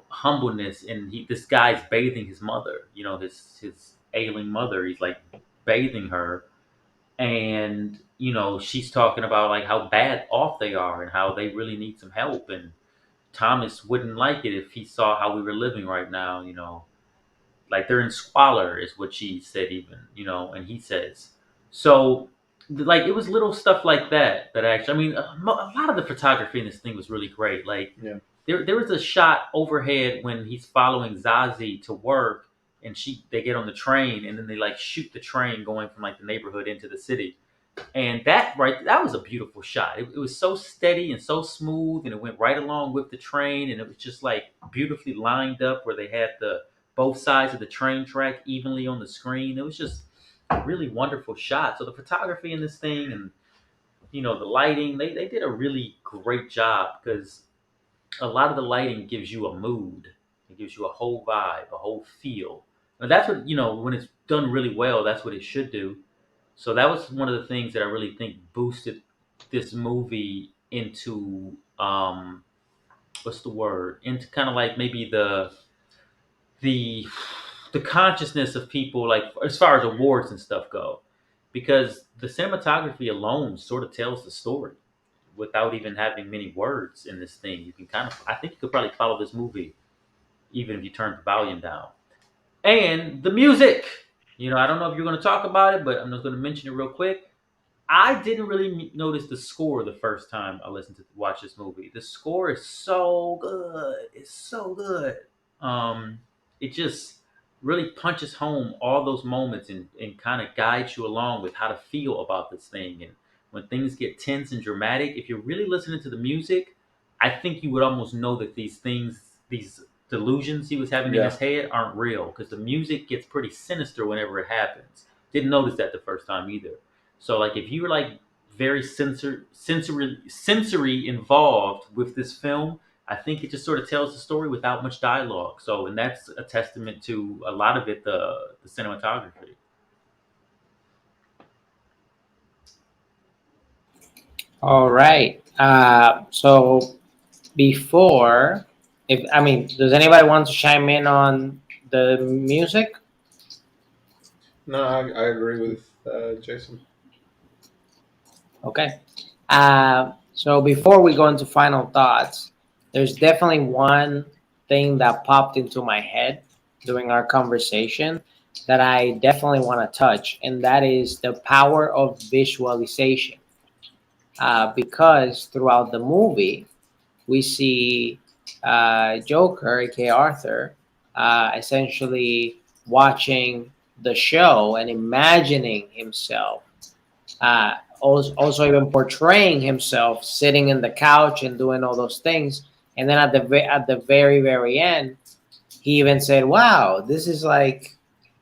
humbleness. And this guy's bathing his mother, his ailing mother. He's like bathing her, and she's talking about like how bad off they are and how they really need some help. And Thomas wouldn't like it if he saw how we were living right now. Like they're in squalor is what she said, even, and he says so. Like it was little stuff like that actually, I mean, a lot of the photography in this thing was really great. Like Yeah. there was a shot overhead when he's following Zazie to work, and they get on the train, and then they like shoot the train going from like the neighborhood into the city. And that was a beautiful shot. It was so steady and so smooth, and it went right along with the train, and it was just like beautifully lined up where they had the both sides of the train track evenly on the screen. It was just a really wonderful shot. So the photography in this thing, and the lighting, they did a really great job, because a lot of the lighting gives you a mood. It gives you a whole vibe, a whole feel. And that's what, when it's done really well, that's what it should do. So that was one of the things that I really think boosted this movie into what's the word? Into kind of like maybe the the consciousness of people, like as far as awards and stuff go, because the cinematography alone sort of tells the story without even having many words in this thing. You can I think you could probably follow this movie even if you turn the volume down. And the music, I don't know if you're going to talk about it, but I'm just going to mention it real quick. I didn't really notice the score the first time I listened to watch this movie. The score is so good. It's so good. It just really punches home all those moments, and kind of guides you along with how to feel about this thing. And when things get tense and dramatic, if you're really listening to the music, I think you would almost know that these delusions he was having in Yeah. his head aren't real, because the music gets pretty sinister whenever it happens. Didn't notice that the first time either. So like if you're like very sensory involved with this film, I think it just sort of tells the story without much dialogue. So, and that's a testament to a lot of it, the cinematography. All right. So before, if I mean, does anybody want to chime in on the music? No, I agree with Jason. Okay. So before we go into final thoughts, there's definitely one thing that popped into my head during our conversation that I definitely want to touch, and that is the power of visualization. Because throughout the movie, we see Joker, aka Arthur, essentially watching the show and imagining himself, also even portraying himself sitting in the couch and doing all those things. And then at the very end, he even said, "Wow, this is like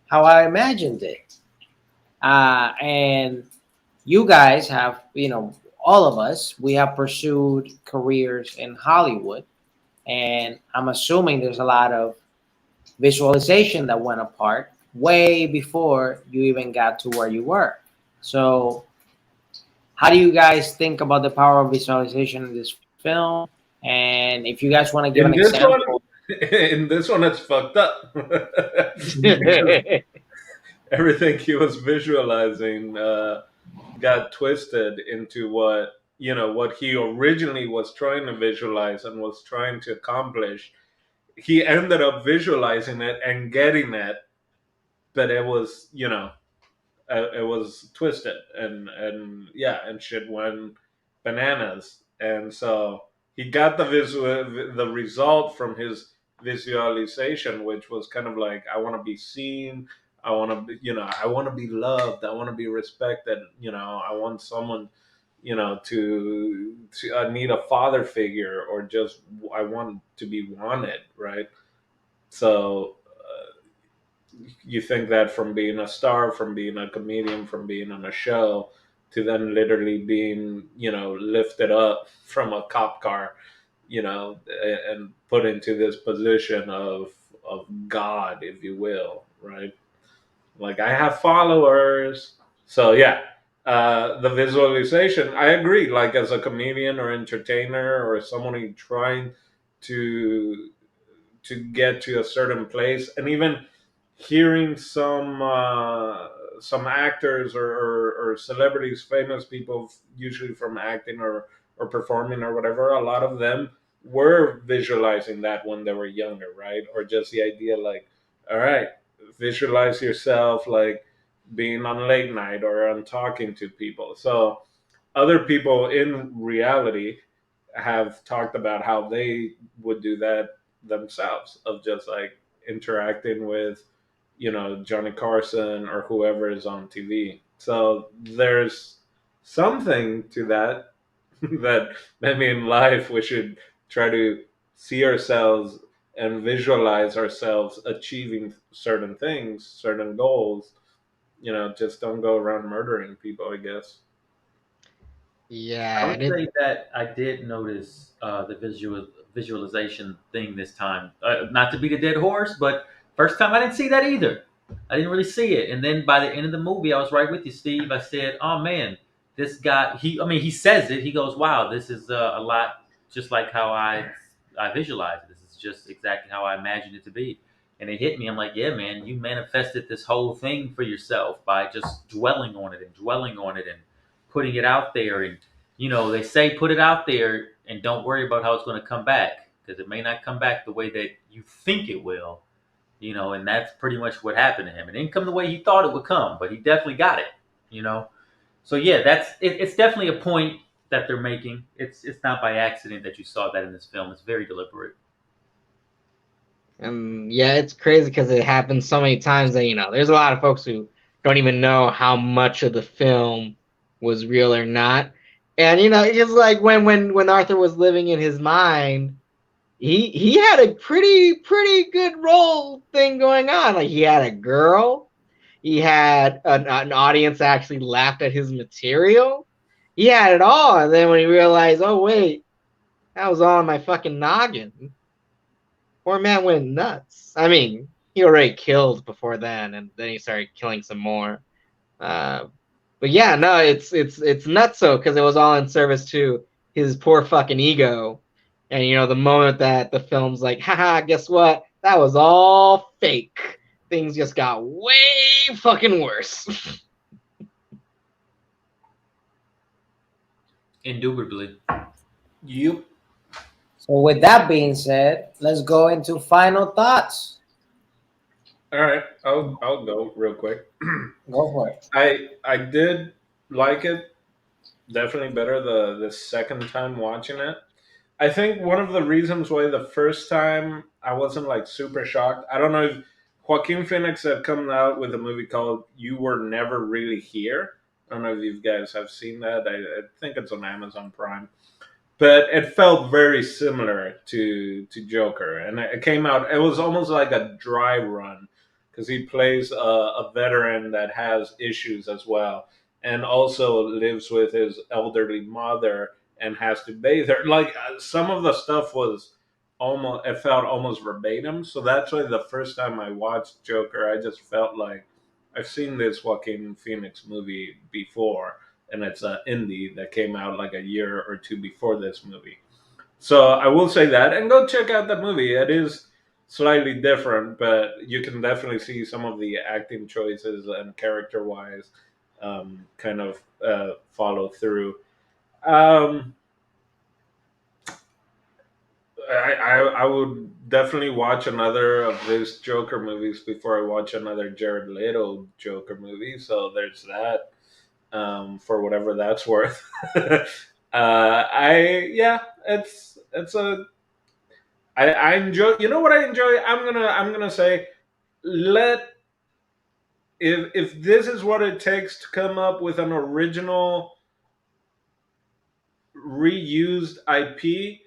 how I imagined it." And you guys have, all of us, we have pursued careers in Hollywood, and I'm assuming there's a lot of visualization that went apart way before you even got to where you were. So how do you guys think about the power of visualization in this film? And if you guys want to give an In this one, example, In this one, it's fucked up because everything he was visualizing got twisted into what he originally was trying to visualize and was trying to accomplish. He ended up visualizing it and getting it, but it was twisted, and yeah, and shit went bananas. And so he got the result from his visualization, which was kind of like, I want to be seen, I want to be, I want to be loved, I want to be respected, I want someone, to I need a father figure, or just I want to be wanted, right? So you think that from being a star, from being a comedian, from being on a show, to then literally being, lifted up from a cop car, and put into this position of God, if you will, right? Like, I have followers. So yeah, the visualization, I agree. Like, as a comedian or entertainer or someone who's trying to get to a certain place, and even hearing some actors, or celebrities, famous people, usually from acting or performing or whatever, a lot of them were visualizing that when they were younger, right? Or just the idea, like, all right, visualize yourself like being on late night or on talking to people. So other people in reality have talked about how they would do that themselves, of just like interacting with, Johnny Carson or whoever is on TV. So there's something to that that maybe in life we should try to see ourselves and visualize ourselves achieving certain things, certain goals. Just don't go around murdering people, I guess. I Yeah, would and it say that I did notice the visualization thing this time. Not to beat a dead horse, but first time I didn't see that either. I didn't really see it, and then by the end of the movie, I was right with you, Steve. I said, "Oh man, this guy." I mean, he says it. He goes, "Wow, this is a lot just like how I visualized it. This is just exactly how I imagined it to be." And it hit me. I'm like, "Yeah, man, you manifested this whole thing for yourself by just dwelling on it and dwelling on it and putting it out there, and they say put it out there and don't worry about how it's going to come back, because it may not come back the way that you think it will, and that's pretty much what happened to him. It didn't come the way he thought it would come, but he definitely got it, you know. So yeah, it's definitely a point that they're making. It's not by accident that you saw that in this film. It's very deliberate. yeah, it's crazy because it happens so many times that there's a lot of folks who don't even know how much of the film was real or not. And it's like when Arthur was living in his mind, he had a pretty good role thing going on. Like, he had a girl, he had an audience that actually laughed at his material. He had it all, and then when he realized, oh wait, that was all in my fucking noggin. Poor man went nuts. I mean, he already killed before then, and then he started killing some more. Uh, but yeah, no, it's nuts though, because it was all in service to his poor fucking ego. And the moment that the film's like, haha, guess what? That was all fake. Things just got way fucking worse. Indubitably. Yep. So with that being said, let's go into final thoughts. All right, I'll go real quick. Go for it. I did like it, definitely better the second time watching it. I think one of the reasons why the first time I wasn't like super shocked. I don't know if Joaquin Phoenix had come out with a movie called "You Were Never Really Here." I don't know if you guys have seen that. I think it's on Amazon Prime, but it felt very similar to Joker, and it came out. It was almost like a dry run because he plays a veteran that has issues as well, and also lives with his elderly mother and has to bathe her. Like, some of the stuff was almost, it felt almost verbatim. So that's why the first time I watched Joker, I just felt like I've seen this Joaquin Phoenix movie before, and it's an indie that came out like a year or two before this movie. So I will say that, and go check out that movie. It is slightly different, but you can definitely see some of the acting choices and character wise kind of follow through. Um, I would definitely watch another of his Joker movies before I watch another Jared Leto Joker movie. So there's that, for whatever that's worth. I yeah, it's a I enjoy. You know what I enjoy? I'm gonna say, let if this is what it takes to come up with an original reused IP,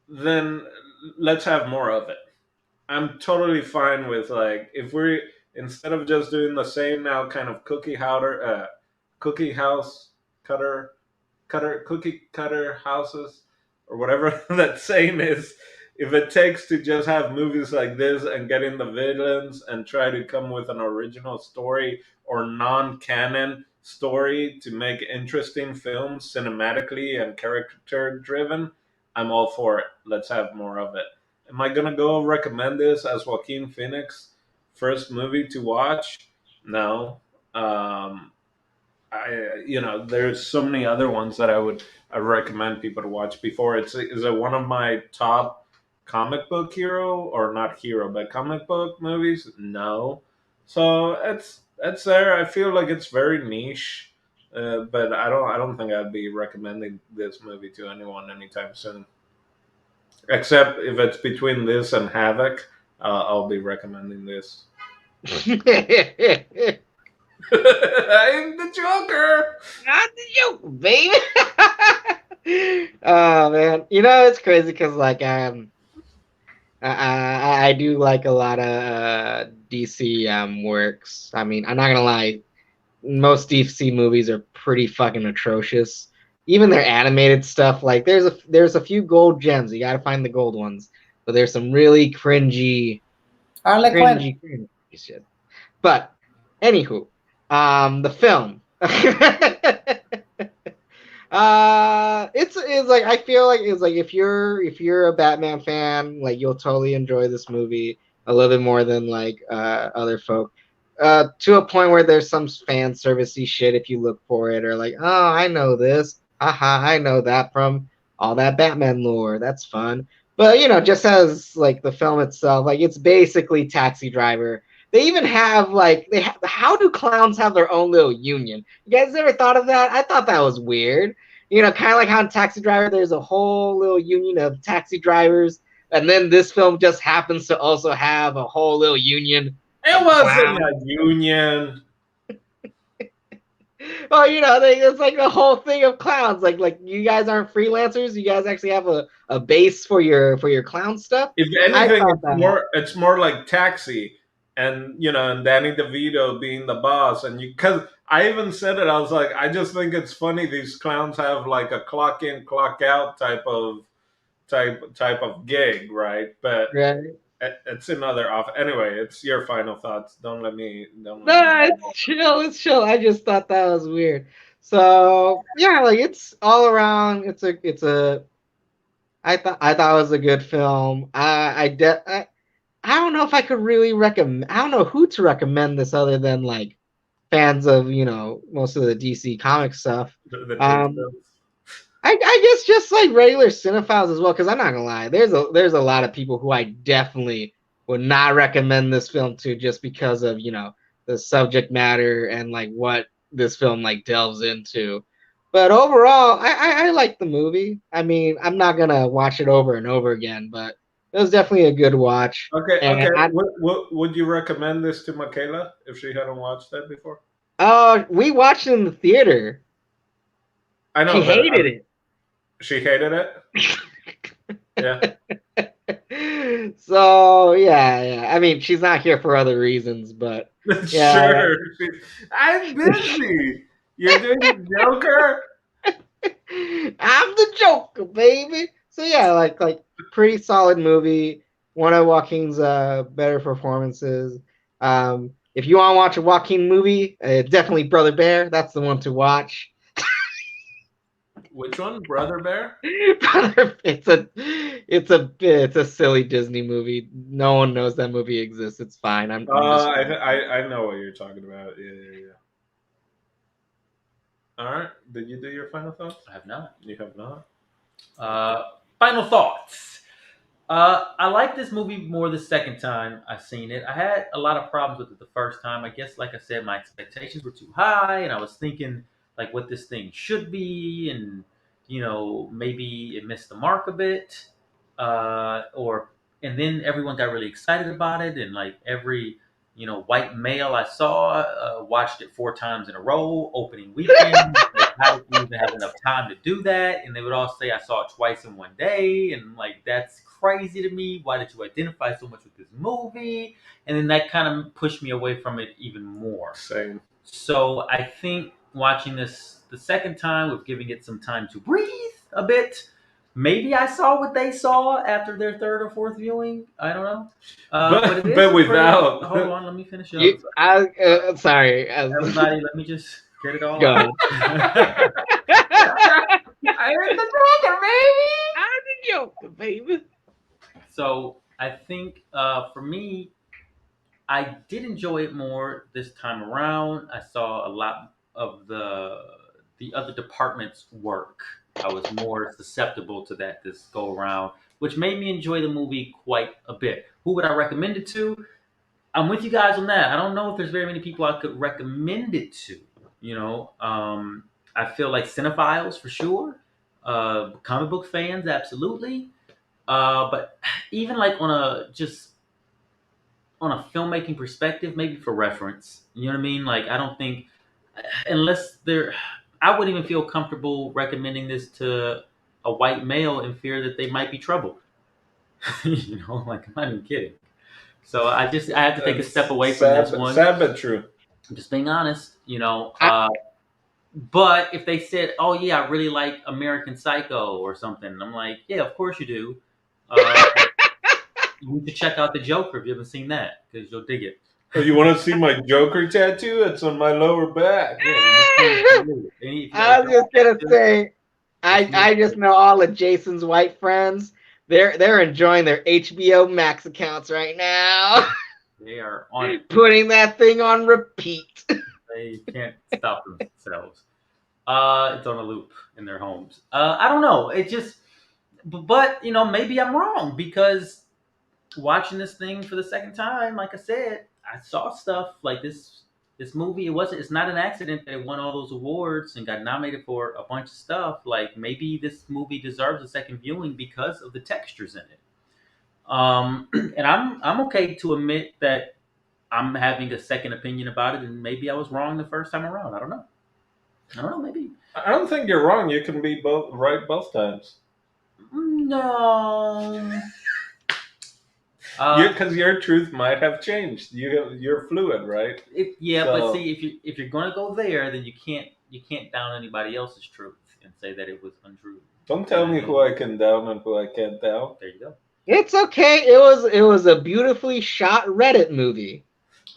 then let's have more of it. I'm totally fine with, like, if we, instead of just doing the same now kind of cookie house cutter cookie cutter houses or whatever that saying is, if it takes to just have movies like this and get in the villains and try to come with an original story or non-canon story to make interesting films cinematically and character driven, I'm all for it. Let's have more of it. Am I gonna go recommend this as Joaquin Phoenix first movie to watch? No. There's so many other ones that I recommend people to watch before. Is it one of my top comic book hero, or not hero, but comic book movies? No. So it's there. I feel like it's very niche, but I don't think I'd be recommending this movie to anyone anytime soon. Except if it's between this and Havoc, I'll be recommending this. I'm the Joker. Not the joke, baby. Oh man, it's crazy because like I do like a lot of DC works. I mean, I'm not gonna lie, most DC movies are pretty fucking atrocious. Even their animated stuff, like there's a few gold gems. You gotta find the gold ones, but there's some really Harley Quinn. cringy shit. But anywho, the film. It's like I feel like it's like if you're a Batman fan, like you'll totally enjoy this movie a little bit more than like other folk. To a point where there's some fan servicey shit if you look for it, or like, oh, I know this, haha, I know that from all that Batman lore. That's fun. But just as like the film itself, like it's basically Taxi Driver. They even have like how do clowns have their own little union? You guys ever thought of that? I thought that was weird. Kind of like how in Taxi Driver, there's a whole little union of taxi drivers, and then this film just happens to also have a whole little union It of wasn't clowns. a union. Well, it's like the whole thing of clowns. Like you guys aren't freelancers. You guys actually have a base for your clown stuff. If I anything, thought that. it's more like Taxi, and and Danny DeVito being the boss, and because I even said it, I was like, I just think it's funny these clowns have like a clock in, clock out type of gig, right? But Right. it's another off. Anyway, it's your final thoughts. Don't let me. No, it's chill. It's chill. I just thought that was weird. So yeah, like it's all around. I thought it was a good film. I don't know if I could really recommend. I don't know who to recommend this other than like fans of most of the DC comic stuff. The Um, distance. I guess just like regular cinephiles as well, because I'm not gonna lie, there's a lot of people who I definitely would not recommend this film to just because of the subject matter and like what this film like delves into. But overall, I like the movie. I mean, I'm not gonna watch it over and over again, but it was definitely a good watch. Okay, And okay. Would you recommend this to Michaela if she hadn't watched that before? we watched it in the theater. I She know, but hated it. she hated it. Yeah. So yeah. I mean, she's not here for other reasons, but yeah. Sure. I'm busy. You're doing the Joker? I'm the Joker, baby. So yeah, like pretty solid movie. One of Joaquin's better performances. If you want to watch a Joaquin movie, definitely Brother Bear. That's the one to watch. Which one, Brother Bear? It's a silly Disney movie. No one knows that movie exists. It's fine. I'm just I know what you're talking about. Yeah. All right. Did you do your final thoughts? I have not. You have not. Final thoughts. I like this movie more the second time I've seen it. I had a lot of problems with it the first time. I guess, like I said, my expectations were too high, and I was thinking like what this thing should be, and maybe it missed the mark a bit. Or and then everyone got really excited about it, and like every white male I saw watched it 4 times in a row opening weekend. Like, how did you even have enough time to do that? And they would all say I saw it twice in one day, and like that's crazy to me. Why did you identify so much with this movie? And then that kind of pushed me away from it even more. Same. So I think watching this the second time with giving it some time to breathe a bit. Maybe I saw what they saw after their third or fourth viewing. I don't know. But it is but a pretty- without. Hold on, let me finish up. sorry. Everybody, let me just get it all Go. out. I heard the Joker, baby. I'm the Joker, baby. So I think for me, I did enjoy it more this time around. I saw a lot of the other departments work. I was more susceptible to that this go around, which made me enjoy the movie quite a bit. Who would I recommend it to? I'm with you guys on that. I don't know if there's very many people I could recommend it to. I feel like cinephiles for sure, comic book fans absolutely, but even like on a filmmaking perspective, maybe for reference. You know what I mean? Like I don't think unless I wouldn't even feel comfortable recommending this to a white male in fear that they might be troubled. Like I'm not even kidding. So I have to take a step away from this one. Sad but true. I'm just being honest, but if they said, "Oh yeah, I really like American Psycho" or something, I'm like, "Yeah, of course you do." You need to check out The Joker if you haven't seen that because you'll dig it. Oh, you want to see my Joker tattoo? It's on my lower back. Yeah, I was just gonna say, I just know all of Jason's white friends. They're enjoying their HBO Max accounts right now. They are on it. Putting that thing on repeat. They can't stop themselves. It's on a loop in their homes. I don't know. It just, but maybe I'm wrong because watching this thing for the second time, like I said, I saw stuff like this. This movie, it's not an accident that it won all those awards and got nominated for a bunch of stuff. Like maybe this movie deserves a second viewing because of the textures in it. And I'm okay to admit that I'm having a second opinion about it, and maybe I was wrong the first time around. I don't know. Maybe. I don't think you're wrong. You can be both right both times. No. Because your truth might have changed. You're fluid, right? But see, if you're going to go there, then you can't down anybody else's truth and say that it was untrue. Don't tell me who I can down and who I can't down. There you go. It's okay. It was a beautifully shot Reddit movie.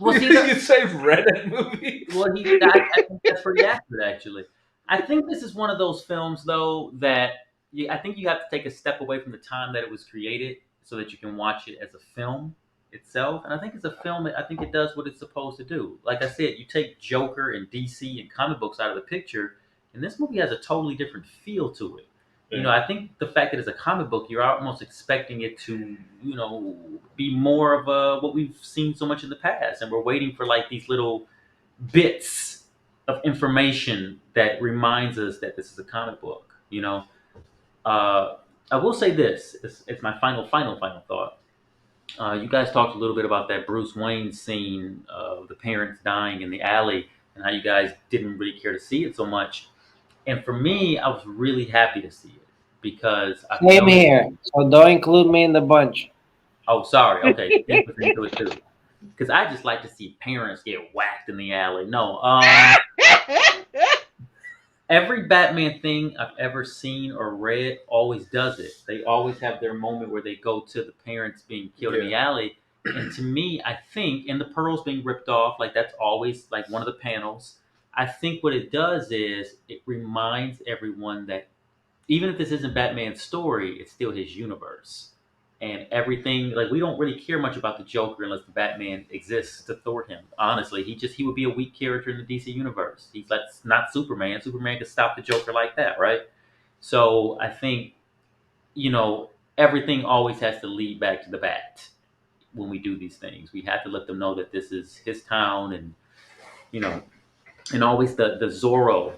Well, you say Reddit movie? Well, I think that's pretty accurate, actually. I think this is one of those films, though, that I think you have to take a step away from the time that it was created so that you can watch it as a film itself. And I think it's a film that I think it does what it's supposed to do. Like I said, you take Joker and DC and comic books out of the picture, and this movie has a totally different feel to it. Yeah. I think the fact that it's a comic book, you're almost expecting it to, be more of what we've seen so much in the past, and we're waiting for like these little bits of information that reminds us that this is a comic book. I will say this: it's my final thought. You guys talked a little bit about that Bruce Wayne scene of the parents dying in the alley, and how you guys didn't really care to see it so much. And for me, I was really happy to see it because Same here. So don't include me in the bunch. Oh, sorry. Okay, into it too. Because I just like to see parents get whacked in the alley. No, every Batman thing I've ever seen or read always does it. They always have their moment where they go to the parents being killed in the alley. And to me, I think, and the pearls being ripped off, like that's always like one of the panels. I think what it does is it reminds everyone that even if this isn't Batman's story, it's still his universe. And everything, like, we don't really care much about the Joker unless the Batman exists to thwart him. Honestly, he would be a weak character in the DC universe. He's like not Superman. Superman could stop the Joker like that, right? So I think, you know, everything always has to lead back to the Bat when we do these things. We have to let them know that this is his town, and you know, and always the Zorro,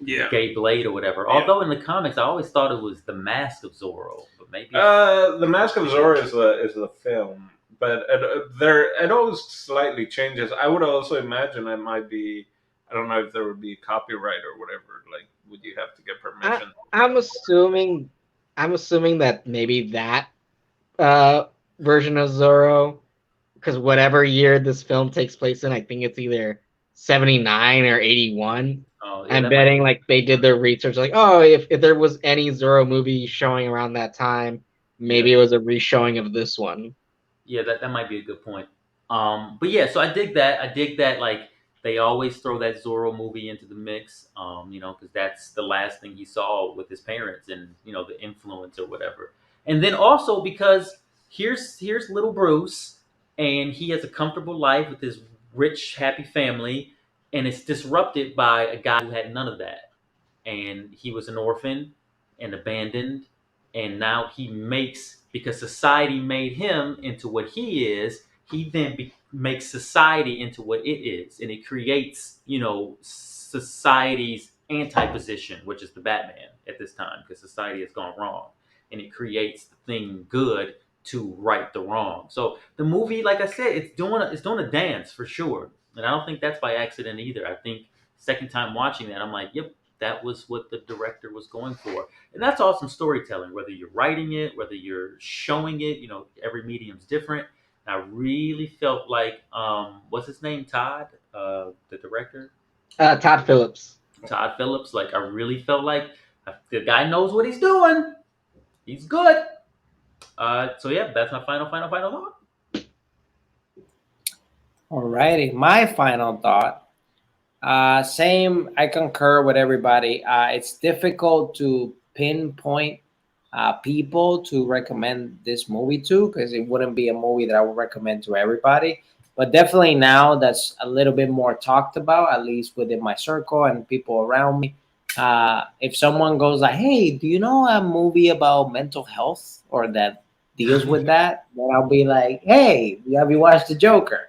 Yeah. gay blade or whatever. Yeah. Although in the comics, I always thought it was the mask of Zorro, but maybe The Mask of Zorro is the film, but it always slightly changes. I would also imagine it might be. I don't know if there would be copyright or whatever. Like, would you have to get I, permission? I'm assuming, I'm assuming that maybe that uh, version of Zorro, because whatever year this film takes place in, I think it's either 79 or 81. oh yeah, I'm that might betting like they did their research, like, oh, if there was any Zorro movie showing around that time, yeah maybe it was a reshowing of this one. yeah that might be a good point. But yeah, so I dig that. I dig that, like, they always throw that Zorro movie into the mix. You know, because that's the last thing he saw with his parents, and you know the influence or whatever. And then also because here's little Bruce, and he has a comfortable life with his rich, happy family, and it's disrupted by a guy who had none of that, and he was an orphan and abandoned, and now he makes, because society made him into what he is, he then makes society into what it is, and it creates, you know, society's anti-position, which is the Batman at this time, because society has gone wrong, and it creates the thing good to right the wrong. So the movie, like I said, it's doing a dance for sure, and I don't think that's by accident either. I think second time watching that, I'm like, yep, that was what the director was going for. And that's awesome storytelling, whether you're writing it, whether you're showing it, you know, every medium's different. And I really felt like, what's his name? Todd, the director? Todd Phillips. Todd Phillips. Like, I really felt like the guy knows what he's doing. He's good. So yeah, that's my final thought. Alrighty, my final thought. Same, I concur with everybody. It's difficult to pinpoint people to recommend this movie to, because it wouldn't be a movie that I would recommend to everybody. But definitely now that's a little bit more talked about, at least within my circle and people around me. If someone goes like, "Hey, do you know a movie about mental health or that deals with that?" Then I'll be like, "Hey, have you watched The Joker?"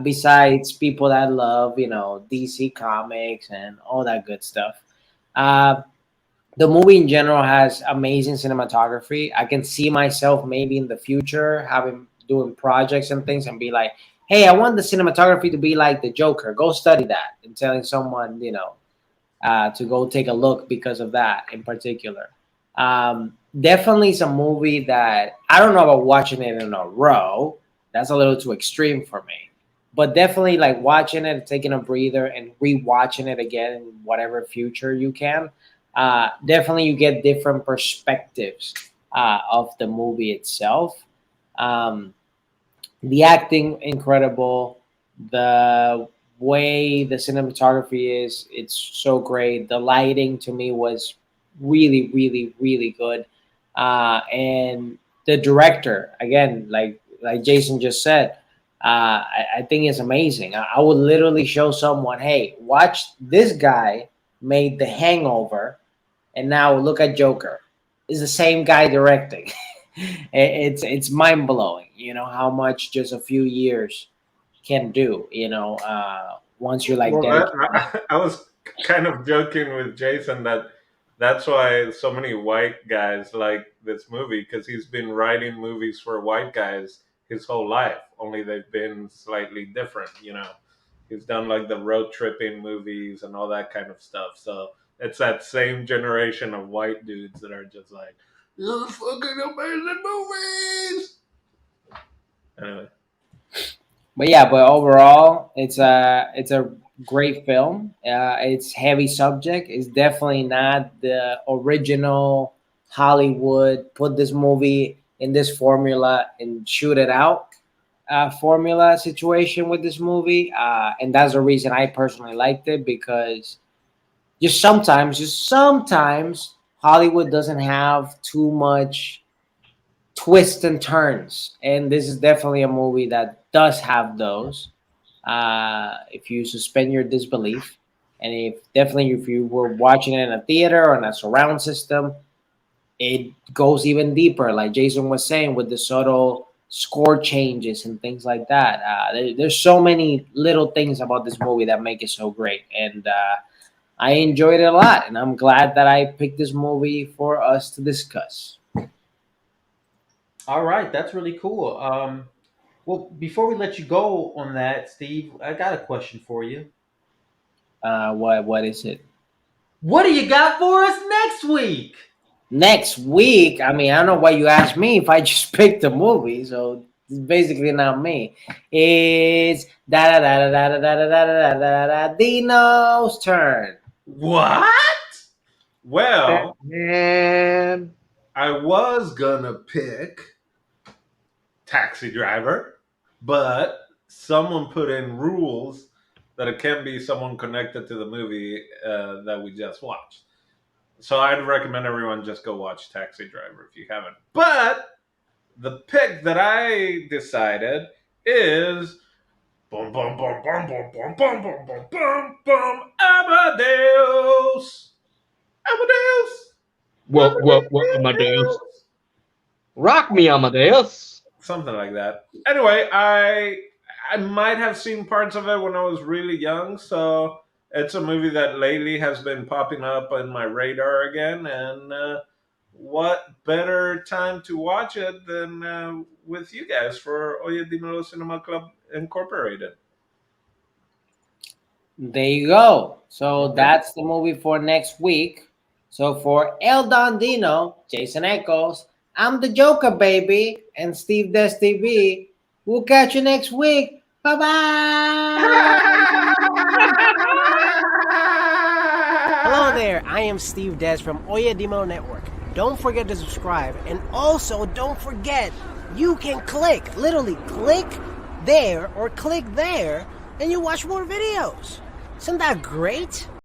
Besides people that love, DC comics and all that good stuff. Uh, the movie in general has amazing cinematography. I can see myself maybe in the future having doing projects and things and be like, "Hey, I want the cinematography to be like the Joker. Go study that," and telling someone, to go take a look because of that in particular. Definitely some movie that I don't know about watching it in a row. That's a little too extreme for me. But definitely like watching it, taking a breather, and rewatching it again in whatever future you can. Definitely you get different perspectives of the movie itself. Um, the acting incredible, the way the cinematography is, it's so great. The lighting to me was really really really good, and the director, again, like Jason just said, I think it's amazing. I would literally show someone, hey, watch this guy made The Hangover, and now look at Joker. It's the same guy directing. It's mind blowing, how much just a few years can do. Once you're like Well, dedicated. I was kind of joking with Jason that that's why so many white guys like this movie, because he's been writing movies for white guys his whole life. Only they've been slightly different. He's done like the road tripping movies and all that kind of stuff. So it's that same generation of white dudes that are just like, "These are fucking amazing movies." Anyway. But overall, it's a great film. It's heavy subject. It's definitely not the original Hollywood. Put this movie in this formula and shoot it out formula situation with this movie, and that's the reason I personally liked it, because just sometimes Hollywood doesn't have too much twists and turns, and this is definitely a movie that does have those. If you suspend your disbelief, and if you were watching it in a theater or in a surround system, it goes even deeper. Like Jason was saying, with the subtle score changes and things like that. There's so many little things about this movie that make it so great, and I enjoyed it a lot. And I'm glad that I picked this movie for us to discuss. All right, that's really cool. Well, before we let you go on that, Steve, I got a question for you. What is it? What do you got for us next week? Next week, I mean, I don't know why you asked me if I just picked a movie, so it's basically not me. It's da da da da da da da da da da da Dino's turn. What? Well, Man. I was gonna pick Taxi Driver, but someone put in rules that it can be someone connected to the movie that we just watched. So I'd recommend everyone just go watch Taxi Driver if you haven't. But the pick that I decided is boom boom boom boom boom boom boom boom boom boom boom Amadeus. Amadeus. What, Amadeus? Rock me, Amadeus. Something like that. Anyway, I might have seen parts of it when I was really young, so it's a movie that lately has been popping up on my radar again. And what better time to watch it than with you guys for Oye Dimelo Cinema Club Incorporated? There you go. So Okay. that's the movie for next week. So for El Don Dino, Jason Echoes, I'm the Joker, baby, and Steve Des TV. We'll catch you next week. Bye bye. Hello there, I am Steve Des from Oye Dimelo Network. Don't forget to subscribe, and also don't forget, you can literally click there or click there, and you watch more videos. Isn't that great?